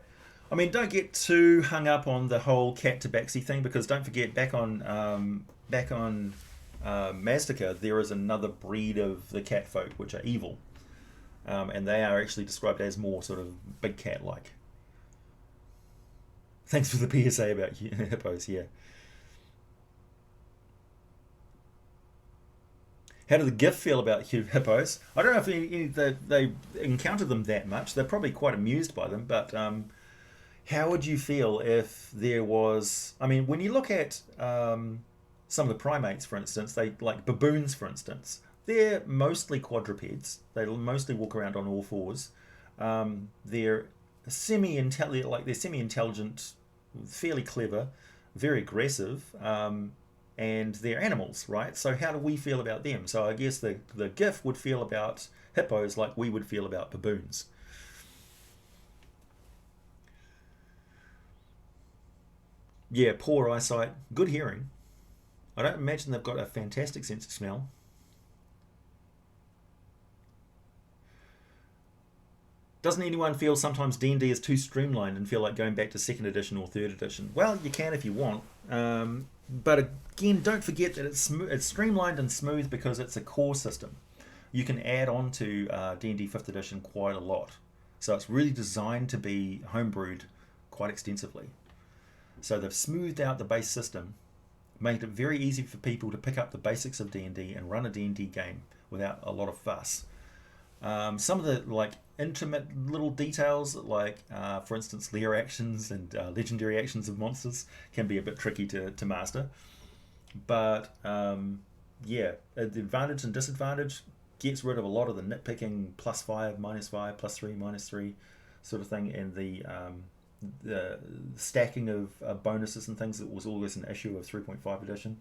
I mean, don't get too hung up on the whole cat tabaxi thing, because don't forget, back on Mazdaca, there is another breed of the cat folk which are evil, and they are actually described as more sort of big cat-like. Thanks for the PSA about hippos. Yeah. How do the GIF feel about hippos? I don't know if they encounter them that much. They're probably quite amused by them, but how would you feel if there was... I mean, when you look at some of the primates, for instance, they like baboons, for instance. They're mostly quadrupeds. They mostly walk around on all fours. They're semi-intelligent, fairly clever, very aggressive, and they're animals, right? So how do we feel about them? So I guess the GIF would feel about hippos like we would feel about baboons. Yeah, poor eyesight, good hearing. I don't imagine they've got a fantastic sense of smell. Doesn't anyone feel sometimes D&D is too streamlined and feel like going back to 2nd edition or 3rd edition? Well, you can if you want. But again, don't forget that it's streamlined and smooth because it's a core system. You can add on to D&D 5th edition quite a lot. So it's really designed to be homebrewed quite extensively. So they've smoothed out the base system, made it very easy for people to pick up the basics of D&D and run a D&D game without a lot of fuss. Some of the like intimate little details, like for instance lair actions and legendary actions of monsters, can be a bit tricky to master. But yeah, the advantage and disadvantage gets rid of a lot of the nitpicking +5, -5, +3, -3 sort of thing, and the stacking of bonuses and things that was always an issue of 3.5 edition.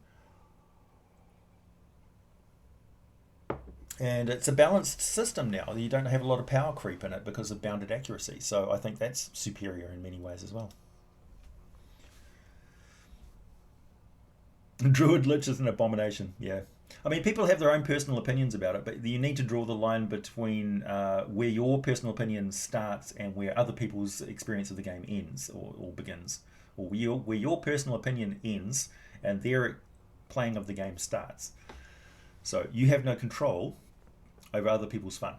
And it's a balanced system now. You don't have a lot of power creep in it because of bounded accuracy. So I think that's superior in many ways as well. Druid Lich is an abomination, yeah. I mean, people have their own personal opinions about it, but you need to draw the line between where your personal opinion starts and where other people's experience of the game ends or begins. Or where your personal opinion ends and their playing of the game starts. So you have no control over other people's fun.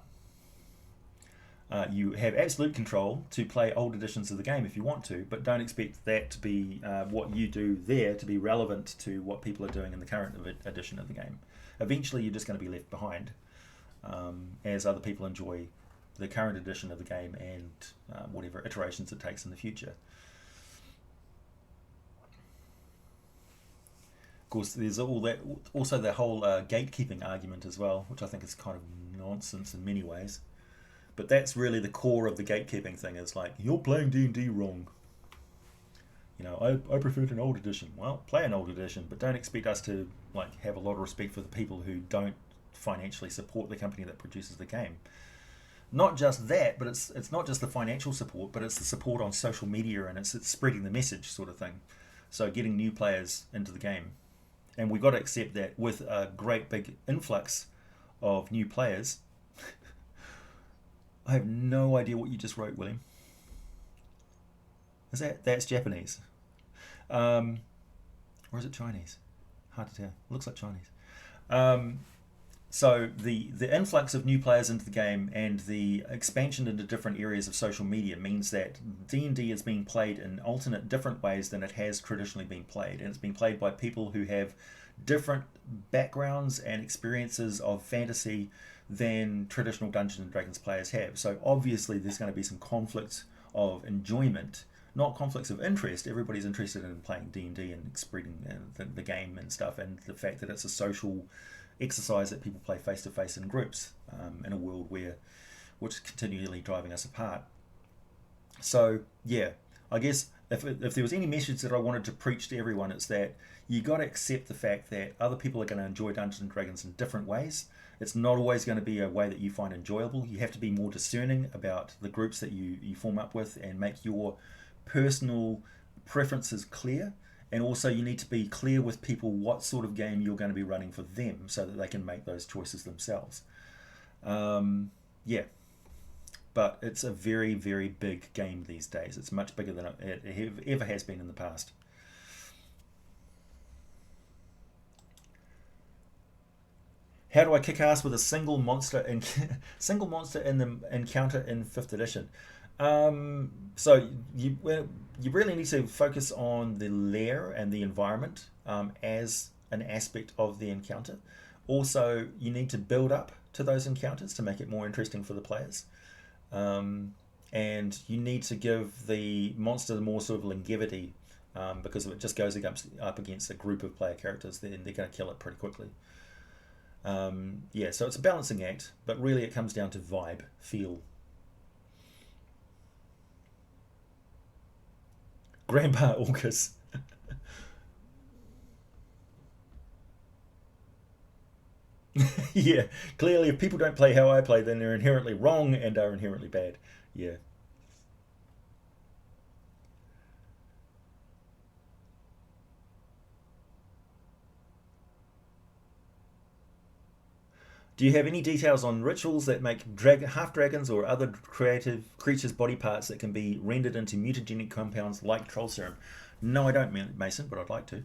You have absolute control to play old editions of the game if you want to, but don't expect that to be what you do there to be relevant to what people are doing in the current edition of the game. Eventually, you're just going to be left behind as other people enjoy the current edition of the game and whatever iterations it takes in the future. Of course, there's all that, also the whole gatekeeping argument as well, which I think is kind of nonsense in many ways. But that's really the core of the gatekeeping thing. Is like, you're playing D&D wrong. You know, I preferred an old edition. Well, play an old edition, but don't expect us to like have a lot of respect for the people who don't financially support the company that produces the game. Not just that, but it's not just the financial support, but it's the support on social media, and it's spreading the message sort of thing. So getting new players into the game. And we've got to accept that with a great big influx of new players. I have no idea what you just wrote, William. That's Japanese? Or is it Chinese? Hard to tell. Looks like Chinese. So the influx of new players into the game and the expansion into different areas of social media means that D&D is being played in alternate different ways than it has traditionally been played, and it's being played by people who have different backgrounds and experiences of fantasy than traditional Dungeons and Dragons players have. So obviously there's going to be some conflicts of enjoyment, not conflicts of interest. Everybody's interested in playing D&D and spreading the game and stuff, and the fact that it's a social exercise that people play face to face in groups in a world which is continually driving us apart. So yeah, I guess if there was any message that I wanted to preach to everyone, it's that you got to accept the fact that other people are going to enjoy Dungeons and Dragons in different ways. It's not always going to be a way that you find enjoyable. You have to be more discerning about the groups that you form up with and make your personal preferences clear. And also you need to be clear with people what sort of game you're going to be running for them so that they can make those choices themselves. Yeah. But it's a very, very big game these days. It's much bigger than it ever has been in the past. How do I kick ass with a single monster in the encounter in 5th edition? So you really need to focus on the lair and the environment as an aspect of the encounter. Also, you need to build up to those encounters to make it more interesting for the players. And you need to give the monster more sort of longevity, because if it just goes up against a group of player characters, then they're going to kill it pretty quickly. Yeah, so it's a balancing act, but really it comes down to vibe, feel. Grandpa Orcus. Yeah, clearly if people don't play how I play, then they're inherently wrong and are inherently bad. Yeah. Do you have any details on rituals that make half dragons or other creative creatures' body parts that can be rendered into mutagenic compounds like troll serum? No, I don't, Mason, but I'd like to.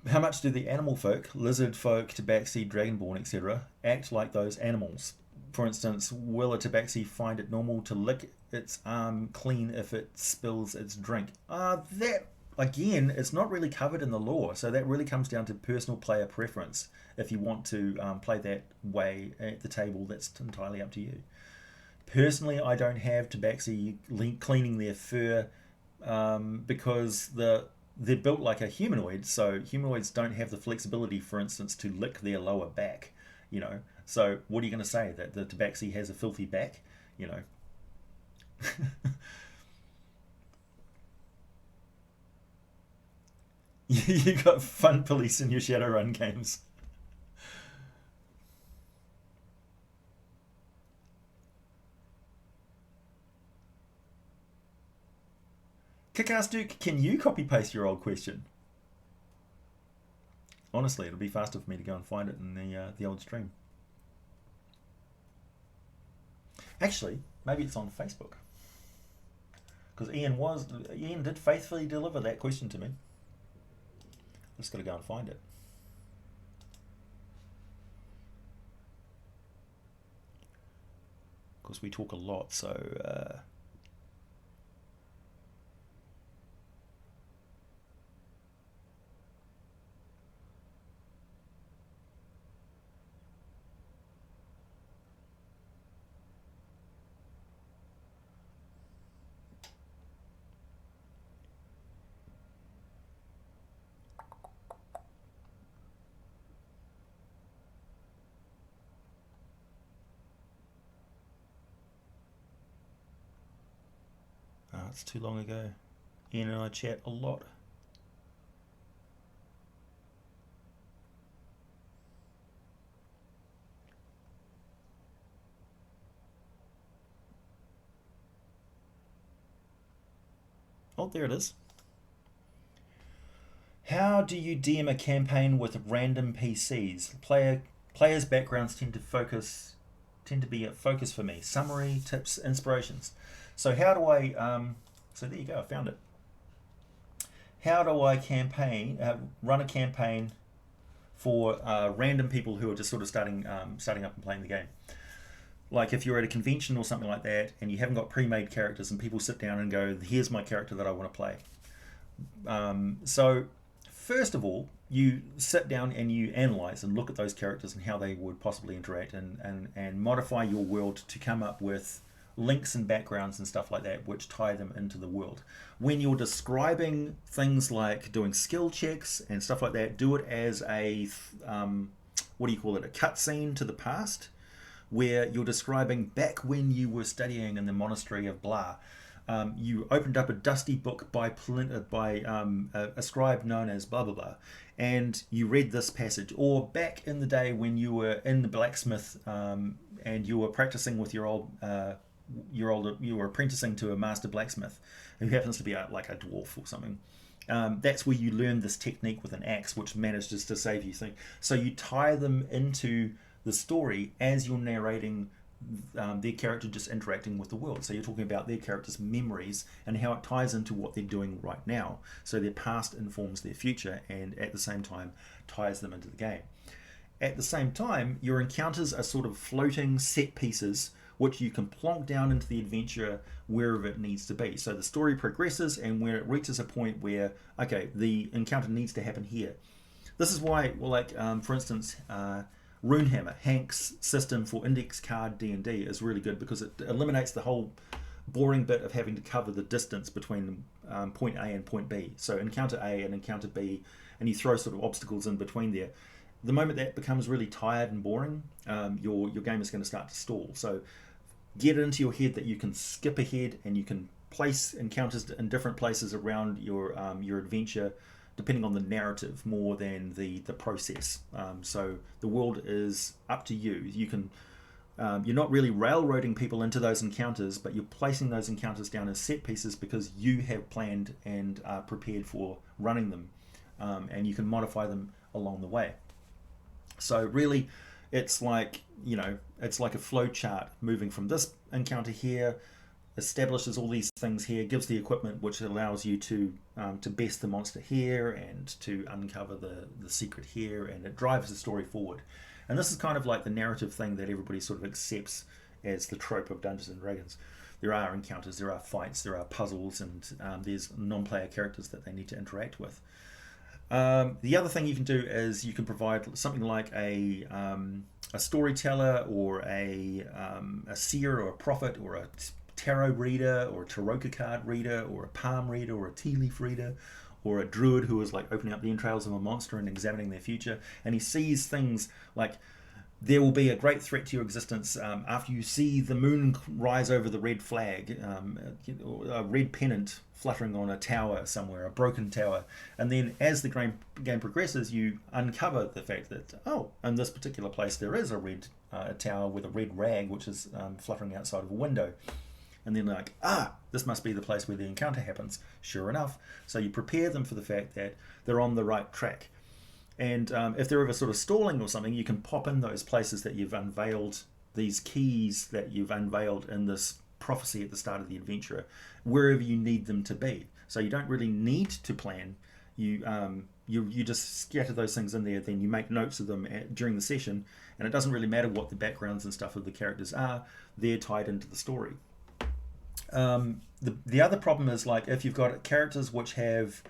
How much do the animal folk, lizard folk, tabaxi, dragonborn, etc., act like those animals? For instance, will a tabaxi find it normal to lick its arm clean if it spills its drink? That, again, it's not really covered in the lore, so that really comes down to personal player preference. If you want to play that way at the table, that's entirely up to you. Personally, I don't have tabaxi cleaning their fur because they're built like a humanoid, so humanoids don't have the flexibility, for instance, to lick their lower back, you know. So what are you going to say, that the tabaxi has a filthy back, you know? You got fun police in your Shadowrun games. Kickass Duke, can you copy paste your old question? Honestly, it'll be faster for me to go and find it in the old stream. Actually, maybe it's on Facebook, because Ian did faithfully deliver that question to me. I just got to go and find it. because we talk a lot. So it's too long ago. Ian and I chat a lot. Oh, there it is. How do you DM a campaign with random PCs? Players' backgrounds tend to be a focus for me. Summary, tips, inspirations. So how do I? So there you go. I found it. How do I run a campaign for random people who are just sort of starting up and playing the game? Like if you're at a convention or something like that, and you haven't got pre-made characters, and people sit down and go, "Here's my character that I want to play." So first of all, you sit down and you analyze and look at those characters and how they would possibly interact, and modify your world to come up with links and backgrounds and stuff like that which tie them into the world. When you're describing things like doing skill checks and stuff like that, do it as a what do you call it, a cutscene to the past, where you're describing back when you were studying in the monastery of blah. You opened up a dusty book by a scribe known as blah blah blah, and you read this passage. Or back in the day when you were in the blacksmith, and you were practicing with you were apprenticing to a master blacksmith who happens to be like a dwarf or something. That's where you learn this technique with an axe, which manages to save you things. So you tie them into the story as you're narrating their character just interacting with the world. So you're talking about their character's memories and how it ties into what they're doing right now. So their past informs their future, and at the same time ties them into the game. At the same time, your encounters are sort of floating set pieces which you can plonk down into the adventure wherever it needs to be. So the story progresses, and where it reaches a point where, okay, the encounter needs to happen here. This is why, well, like for instance, Runehammer, Hank's system for index card D&D is really good, because it eliminates the whole boring bit of having to cover the distance between point A and point B. So encounter A and encounter B, and you throw sort of obstacles in between there. The moment that becomes really tired and boring, your game is going to start to stall. So get it into your head that you can skip ahead, and you can place encounters in different places around your adventure, depending on the narrative more than the process. So the world is up to you. You can you're not really railroading people into those encounters, but you're placing those encounters down as set pieces because you have planned and are prepared for running them, and you can modify them along the way. So really, it's like, it's like a flow chart moving from this encounter here, establishes all these things here, gives the equipment which allows you to best the monster here and to uncover the secret here, and it drives the story forward. And this is kind of like the narrative thing that everybody sort of accepts as the trope of Dungeons and Dragons. There are encounters, there are fights, there are puzzles, and there's non-player characters that they need to interact with. The other thing you can do is you can provide something like a storyteller, or a seer, or a prophet, or a tarot reader, or a tarot card reader, or a palm reader, or a tea leaf reader, or a druid who is like opening up the entrails of a monster and examining their future, and he sees things like, there will be a great threat to your existence after you see the moon rise over the red flag, a red pennant fluttering on a tower somewhere, a broken tower. And then as the game progresses, you uncover the fact that, in this particular place there is a red tower with a red rag which is fluttering outside of a window. And then like, this must be the place where the encounter happens. Sure enough. So you prepare them for the fact that they're on the right track. And if they're ever sort of stalling or something, you can pop in those places that you've unveiled, these keys that you've unveiled in this prophecy at the start of the adventure, wherever you need them to be. So you don't really need to plan. You just scatter those things in there. Then you make notes of them during the session, and it doesn't really matter what the backgrounds and stuff of the characters are. They're tied into the story. The other problem is, like, if you've got characters which have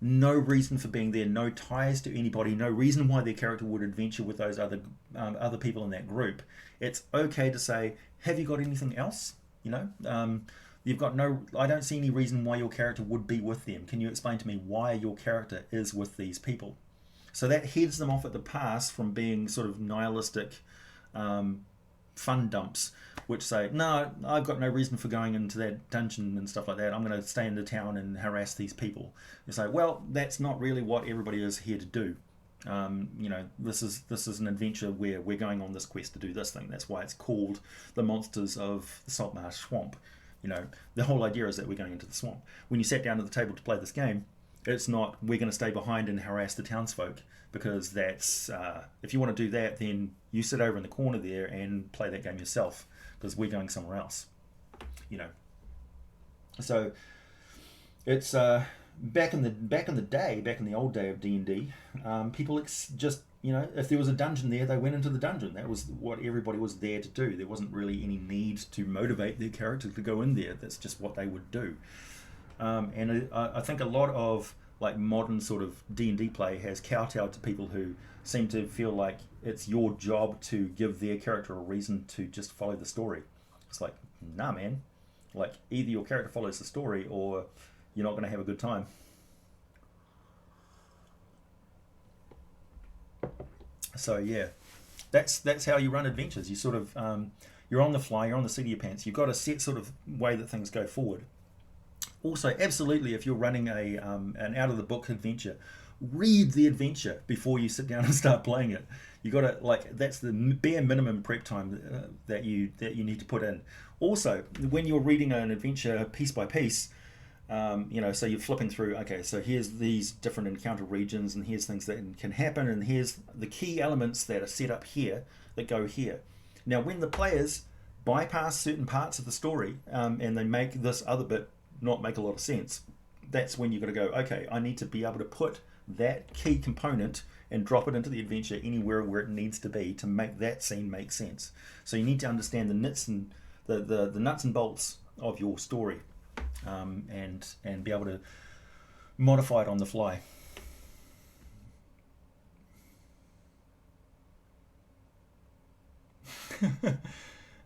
no reason for being there, no ties to anybody, no reason why their character would adventure with those other people in that group. It's okay to say, "Have you got anything else?" You know, you've got no. I don't see any reason why your character would be with them. Can you explain to me why your character is with these people? So that heads them off at the pass from being sort of nihilistic fun dumps, which say, "No, I've got no reason for going into that dungeon and stuff like that. I'm going to stay in the town and harass these people." You say, "Well, that's not really what everybody is here to do. This is an adventure where we're going on this quest to do this thing. That's why it's called the Monsters of the Saltmarsh Swamp." The whole idea is that we're going into the swamp. When you sat down at the table to play this game, it's not, "We're going to stay behind and harass the townsfolk," because that's if you want to do that, then you sit over in the corner there and play that game yourself, because we're going somewhere else. So it's back in the old day of D&D, people just if there was a dungeon there, they went into the dungeon. That was what everybody was there to do. There wasn't really any need to motivate their character to go in there. That's just what they would do. And I think a lot of like modern sort of D&D play has kowtowed to people who seem to feel like it's your job to give their character a reason to just follow the story. It's like, nah, man. Like, either your character follows the story or you're not going to have a good time. So yeah, that's how you run adventures. You sort of you're on the fly, you're on the seat of your pants. You've got a set sort of way that things go forward. Also, absolutely, if you're running an out of the book adventure, read the adventure before you sit down and start playing it. You got to that's the bare minimum prep time that you need to put in. Also, when you're reading an adventure piece by piece, so you're flipping through. Okay, so here's these different encounter regions, and here's things that can happen, and here's the key elements that are set up here that go here. Now, when the players bypass certain parts of the story and they make this other bit not make a lot of sense, that's when you've got to go, okay, I need to be able to put that key component and drop it into the adventure anywhere where it needs to be to make that scene make sense. So you need to understand the nuts and the nuts and bolts of your story, and be able to modify it on the fly.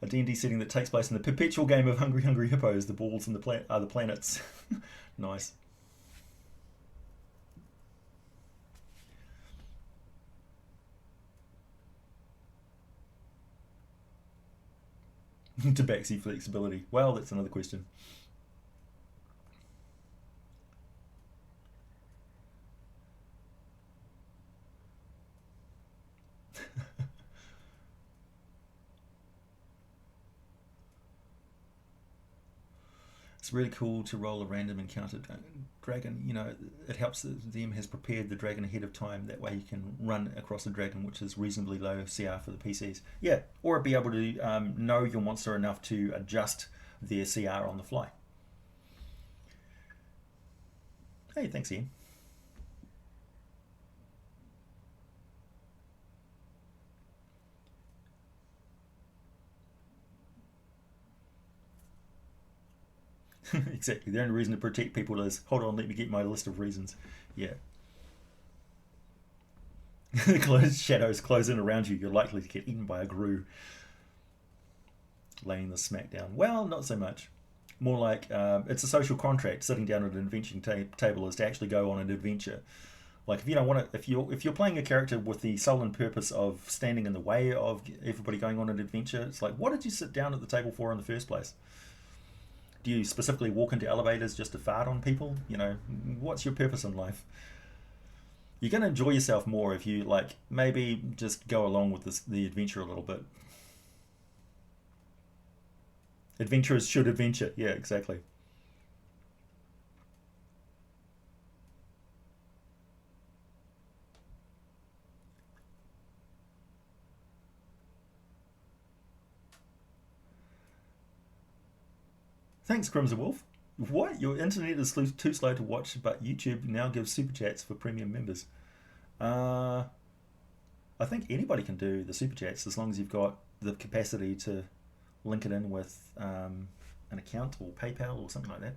A D&D setting that takes place in the perpetual game of Hungry Hungry Hippos. The balls and are the planets. Nice. Tabaxi flexibility. Well, that's another question. It's really cool to roll a random encounter dragon. It helps that the DM has prepared the dragon ahead of time. That way you can run across a dragon which is reasonably low CR for the PCs. Yeah, or be able to know your monster enough to adjust their CR on the fly. Hey, thanks, Ian. Exactly. The only reason to protect people is, hold on, let me get my list of reasons. Yeah. Shadows close in around you, you're likely to get eaten by a grue. Laying the smack down. Well, not so much. More like it's a social contract. Sitting down at an adventuring table is to actually go on an adventure. Like, if you don't want to, if you're playing a character with the sole and purpose of standing in the way of everybody going on an adventure, it's like, what did you sit down at the table for in the first place? Do you specifically walk into elevators just to fart on people? What's your purpose in life? You're going to enjoy yourself more if you maybe just go along with the adventure a little bit. Adventurers should adventure. Yeah, exactly. Thanks, Crimson Wolf. What? Your internet is too slow to watch, but YouTube now gives super chats for premium members. Uh, I think anybody can do the super chats as long as you've got the capacity to link it in with an account or PayPal or something like that.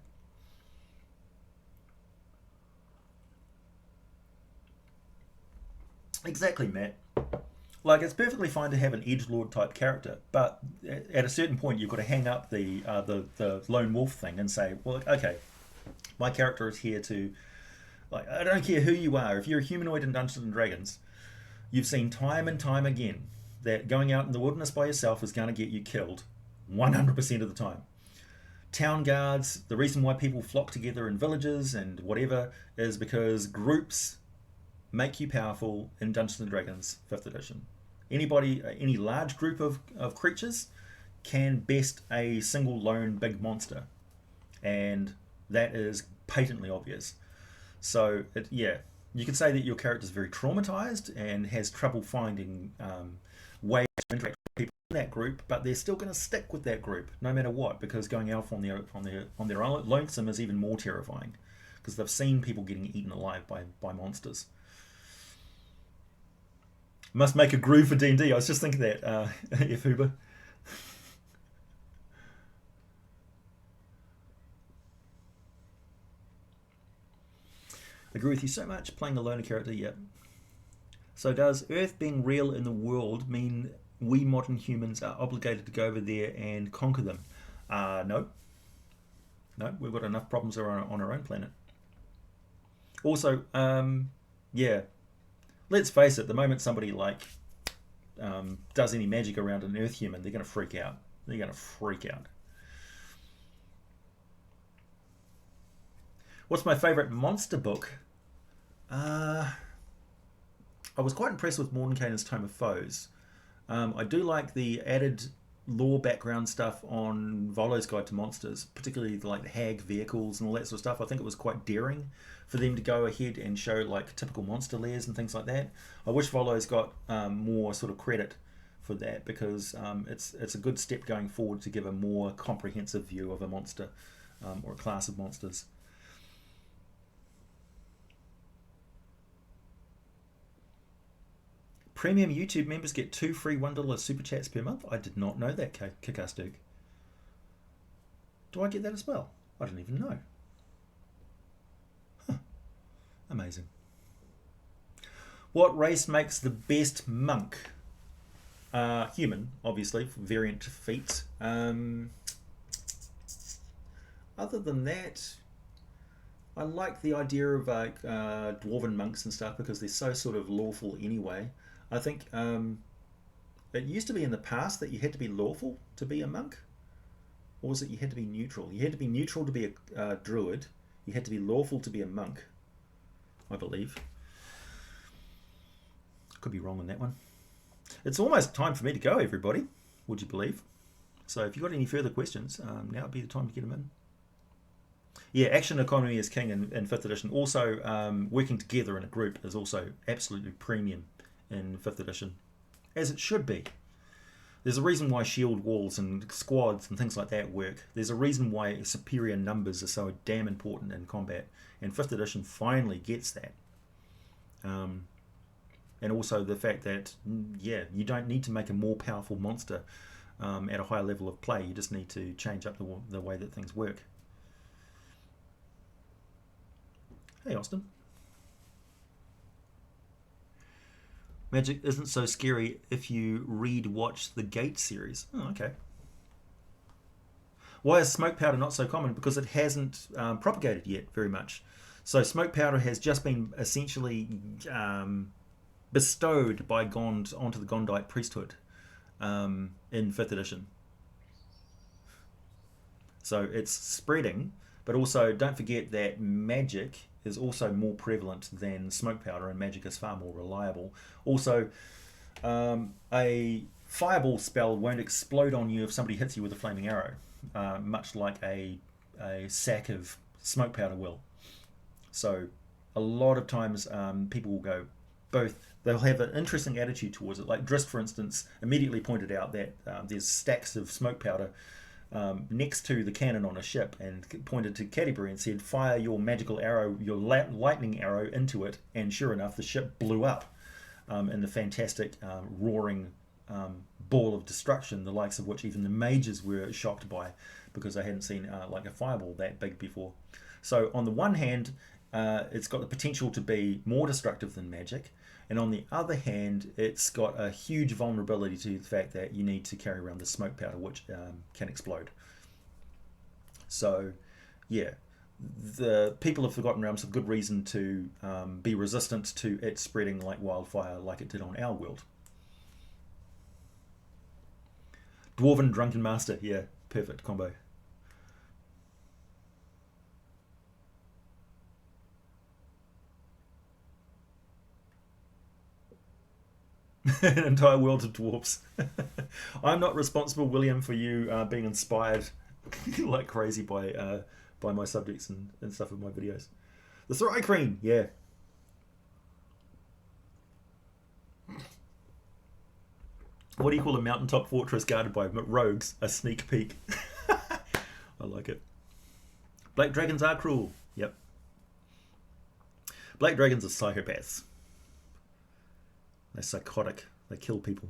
Exactly, Matt. Like, it's perfectly fine to have an edgelord type character, but at a certain point you've got to hang up the lone wolf thing and say, well, okay, my character is here to, like, I don't care who you are. If you're a humanoid in Dungeons and Dragons, you've seen time and time again that going out in the wilderness by yourself is going to get you killed 100% of the time. Town guards, the reason why people flock together in villages and whatever is because groups make you powerful in Dungeons and Dragons 5th edition. Any large group of creatures can best a single lone big monster, and that is patently obvious. So, yeah, you could say that your character is very traumatized and has trouble finding ways to interact with people in that group, but they're still going to stick with that group no matter what, because going off on their own lonesome is even more terrifying, because they've seen people getting eaten alive by monsters. Must make a groove for D&D. I was just thinking that, F. Huber. Agree with you so much. Playing a loner character, yep. So does Earth being real in the world mean we modern humans are obligated to go over there and conquer them? No. No, we've got enough problems on our own planet. Also, yeah, let's face it, the moment somebody does any magic around an Earth human, they're going to freak out. They're going to freak out. What's my favourite monster book? I was quite impressed with Mordenkainen's Tome of Foes. I do like the added lore background stuff on Volo's Guide to Monsters, particularly the hag vehicles and all that sort of stuff. I think it was quite daring for them to go ahead and show like typical monster lairs and things like that. I wish Volo's got more sort of credit for that, because it's a good step going forward to give a more comprehensive view of a monster or a class of monsters. Premium YouTube members get 2 free $1 super chats per month. I did not know that, Kickass Duke. Do I get that as well? I didn't even know. Huh. Amazing. What race makes the best monk? Human, obviously, variant feats. Other than that, I like the idea of dwarven monks and stuff, because they're so sort of lawful anyway. I think it used to be in the past that you had to be lawful to be a monk, or was it you had to be neutral? You had to be neutral to be a druid. You had to be lawful to be a monk, I believe. Could be wrong on that one. It's almost time for me to go, everybody. Would you believe? So if you've got any further questions, now would be the time to get them in. Yeah, action economy is king in 5th edition. Also, working together in a group is also absolutely premium in 5th edition, as it should be. There's a reason why shield walls and squads and things like that work. There's a reason why superior numbers are so damn important in combat, and 5th edition finally gets that. And also the fact that, yeah, you don't need to make a more powerful monster at a higher level of play. You just need to change up the way that things work. Hey, Austin. Magic isn't so scary if you watch the Gate series. Oh, okay. Why is smoke powder not so common? Because it hasn't propagated yet very much. So smoke powder has just been essentially bestowed by Gond onto the Gondite priesthood in 5th edition. So it's spreading, but also don't forget that magic is also more prevalent than smoke powder, and magic is far more reliable. Also, a fireball spell won't explode on you if somebody hits you with a flaming arrow, much like a sack of smoke powder will. So a lot of times people will go both. They'll have an interesting attitude towards it. Like Drist, for instance, immediately pointed out that there's stacks of smoke powder next to the cannon on a ship and pointed to Canterbury and said, "Fire your magical arrow, your lightning arrow into it," and sure enough, the ship blew up in the fantastic roaring ball of destruction, the likes of which even the mages were shocked by, because they hadn't seen like a fireball that big before. So on the one hand, it's got the potential to be more destructive than magic, and on the other hand, it's got a huge vulnerability to the fact that you need to carry around the smoke powder, which can explode. So yeah, the people of Forgotten Realms have good reason to be resistant to it spreading like wildfire like it did on our world. Dwarven Drunken Master, yeah, perfect combo. An entire world of dwarves. I'm not responsible, William, for you being inspired like crazy by my subjects and stuff in my videos. The Thri-kreen, yeah. What do you call a mountaintop fortress guarded by rogues? A sneak peek. I like it. Black dragons are cruel. Yep. Black dragons are psychopaths. They're psychotic. They kill people.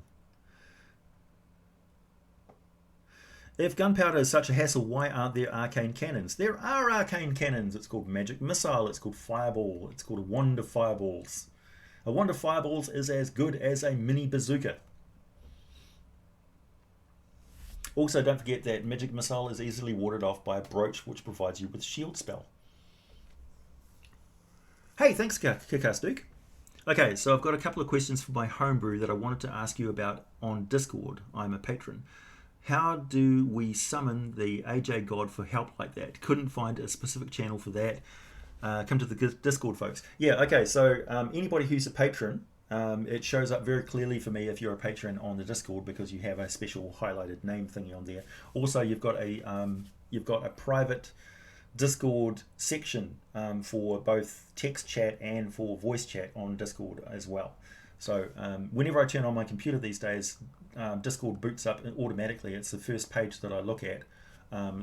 If gunpowder is such a hassle, why aren't there arcane cannons? There are arcane cannons. It's called magic missile. It's called fireball. It's called a wand of fireballs. A wand of fireballs is as good as a mini bazooka. Also, don't forget that magic missile is easily warded off by a brooch, which provides you with shield spell. Hey, thanks, Kick-Ass Duke. Okay, so I've got a couple of questions for my homebrew that I wanted to ask you about on Discord. I'm a patron. How do we summon the AJ God for help like that? Couldn't find a specific channel for that. Come to the Discord, folks. Yeah, okay, so anybody who's a patron, it shows up very clearly for me if you're a patron on the Discord, because you have a special highlighted name thingy on there. Also, you've got a private Discord section for both text chat and for voice chat on Discord as well. So whenever I turn on my computer these days, Discord boots up automatically. It's the first page that I look at.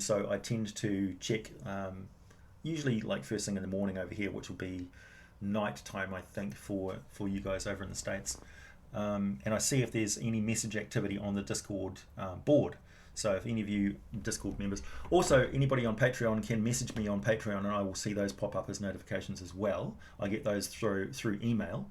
So I tend to check usually like first thing in the morning over here, which will be night time, I think, for you guys over in the States. And I see if there's any message activity on the Discord board. So if any of you Discord members, also anybody on Patreon can message me on Patreon, and I will see those pop up as notifications as well. I get those through email.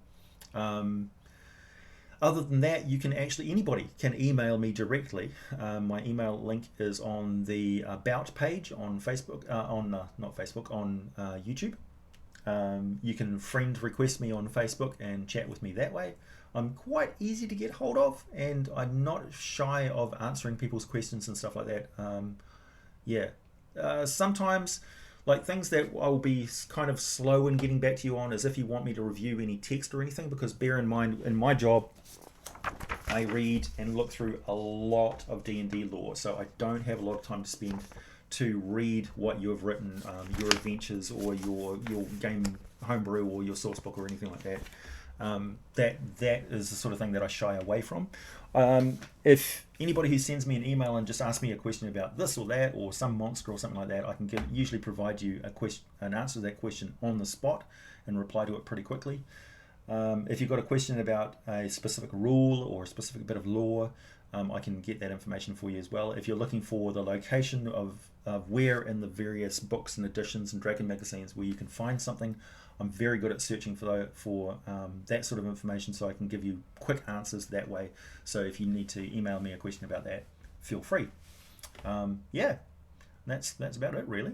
Other than that, you can actually, anybody can email me directly. My email link is on the About page on Facebook, not Facebook, on YouTube. You can friend request me on Facebook and chat with me that way. I'm quite easy to get hold of, and I'm not shy of answering people's questions and stuff like that. Sometimes, like things that I'll be kind of slow in getting back to you on is if you want me to review any text or anything, because bear in mind, in my job, I read and look through a lot of D&D lore, so I don't have a lot of time to spend to read what you have written, your adventures or your game homebrew or your source book or anything like that. That is the sort of thing that I shy away from. If anybody who sends me an email and just asks me a question about this or that or some monster or something like that, I can usually provide you an answer to that question on the spot and reply to it pretty quickly. If you've got a question about a specific rule or a specific bit of lore, I can get that information for you as well. If you're looking for the location of where in the various books and editions and Dragon magazines where you can find something, I'm very good at searching for that sort of information, so I can give you quick answers that way. So if you need to email me a question about that, feel free. That's about it, really.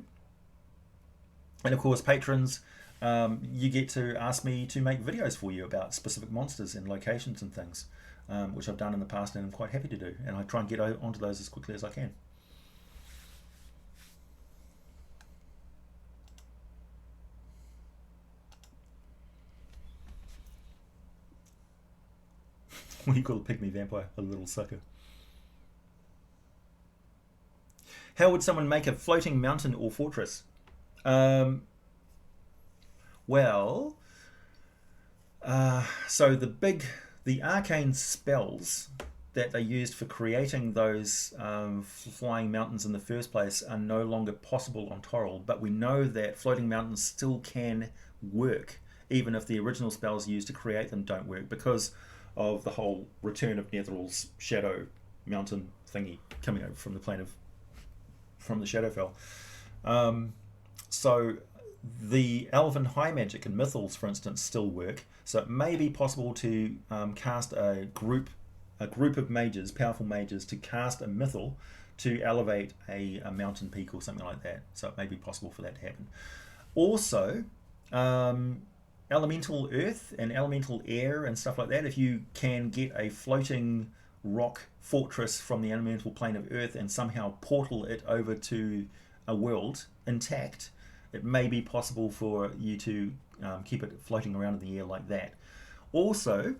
And of course, patrons, you get to ask me to make videos for you about specific monsters and locations and things, which I've done in the past and I'm quite happy to do. And I try and get onto those as quickly as I can. What do you call a pygmy vampire? A little sucker. How would someone make a floating mountain or fortress? So the arcane spells that they used for creating those flying mountains in the first place are no longer possible on Toril, but we know that floating mountains still can work, even if the original spells used to create them don't work, because of the whole return of Netheral's shadow mountain thingy coming over from the plane of from the Shadowfell. So the Elven high magic and mythals, for instance, still work. So it may be possible to cast a group of mages, powerful mages, to cast a mythal to elevate a mountain peak or something like that. So it may be possible for that to happen. Also, elemental earth and elemental air and stuff like that, if you can get a floating rock fortress from the elemental plane of earth and somehow portal it over to a world intact, it may be possible for you to keep it floating around in the air like that. Also,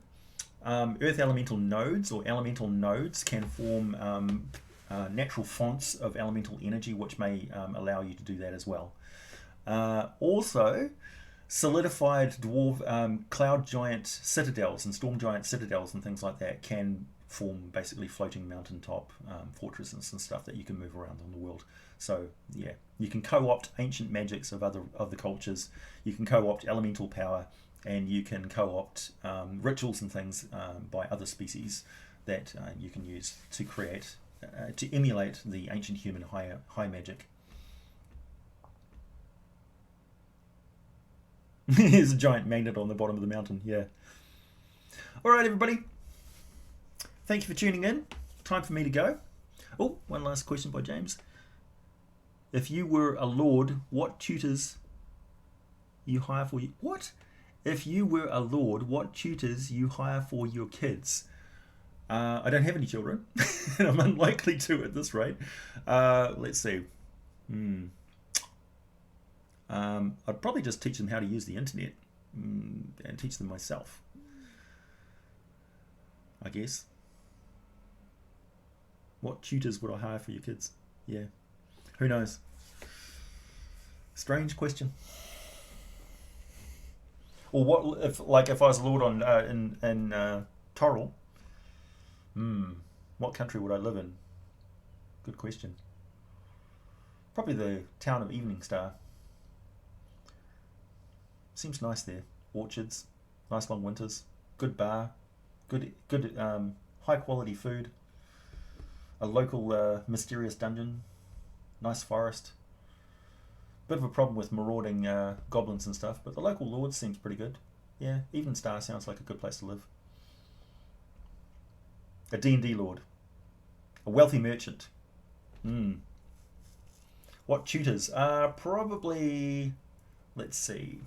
earth elemental nodes or elemental nodes can form natural fonts of elemental energy, which may allow you to do that as well. Also, solidified dwarf cloud giant citadels and storm giant citadels and things like that can form basically floating mountaintop fortresses and stuff that you can move around on the world. So yeah, you can co-opt ancient magics of other cultures, you can co-opt elemental power, and you can co-opt rituals and things by other species that you can use to create to emulate the ancient human high magic. There's a giant magnet on the bottom of the mountain, yeah. Alright everybody, thank you for tuning in. Time for me to go. Oh, one last question by James. If you were a lord, what tutors you hire for you? What? If you were a lord, what tutors you hire for your kids? I don't have any children, and I'm unlikely to at this rate. Let's see. I'd probably just teach them how to use the internet and teach them myself, I guess. What tutors would I hire for your kids? Yeah, who knows? Strange question. Or what if I was a lord on in Toril? What country would I live in? Good question. Probably the town of Evening Star. Seems nice there. Orchards, nice long winters, good bar, good high quality food, a local mysterious dungeon, nice forest. Bit of a problem with marauding goblins and stuff, but the local lord seems pretty good. Yeah, Evening Star sounds like a good place to live. A D&D lord, a wealthy merchant. What tutors? Probably, let's see.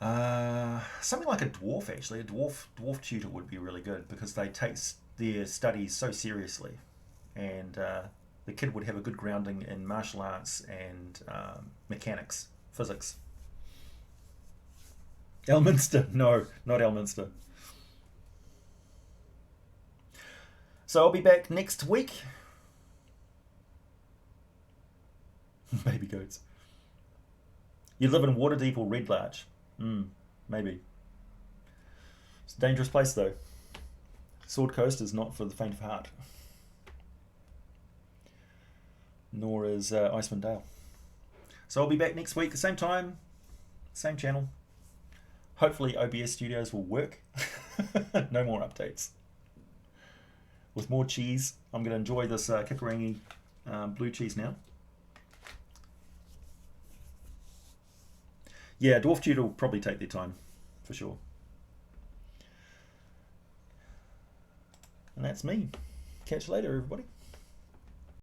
Something like a dwarf, actually. A dwarf tutor would be really good because they take their studies so seriously, and the kid would have a good grounding in martial arts and mechanics, physics. Elminster? No, not Elminster. So I'll be back next week. Baby goats. You live in Waterdeep or Red Larch? Maybe. It's a dangerous place though. Sword Coast is not for the faint of heart. Nor is Icewind Dale. So I'll be back next week, the same time, same channel. Hopefully OBS Studios will work. No more updates. With more cheese. I'm going to enjoy this Kikarangi blue cheese now. Yeah, Dwarf Tutor will probably take their time, for sure. And that's me. Catch you later, everybody.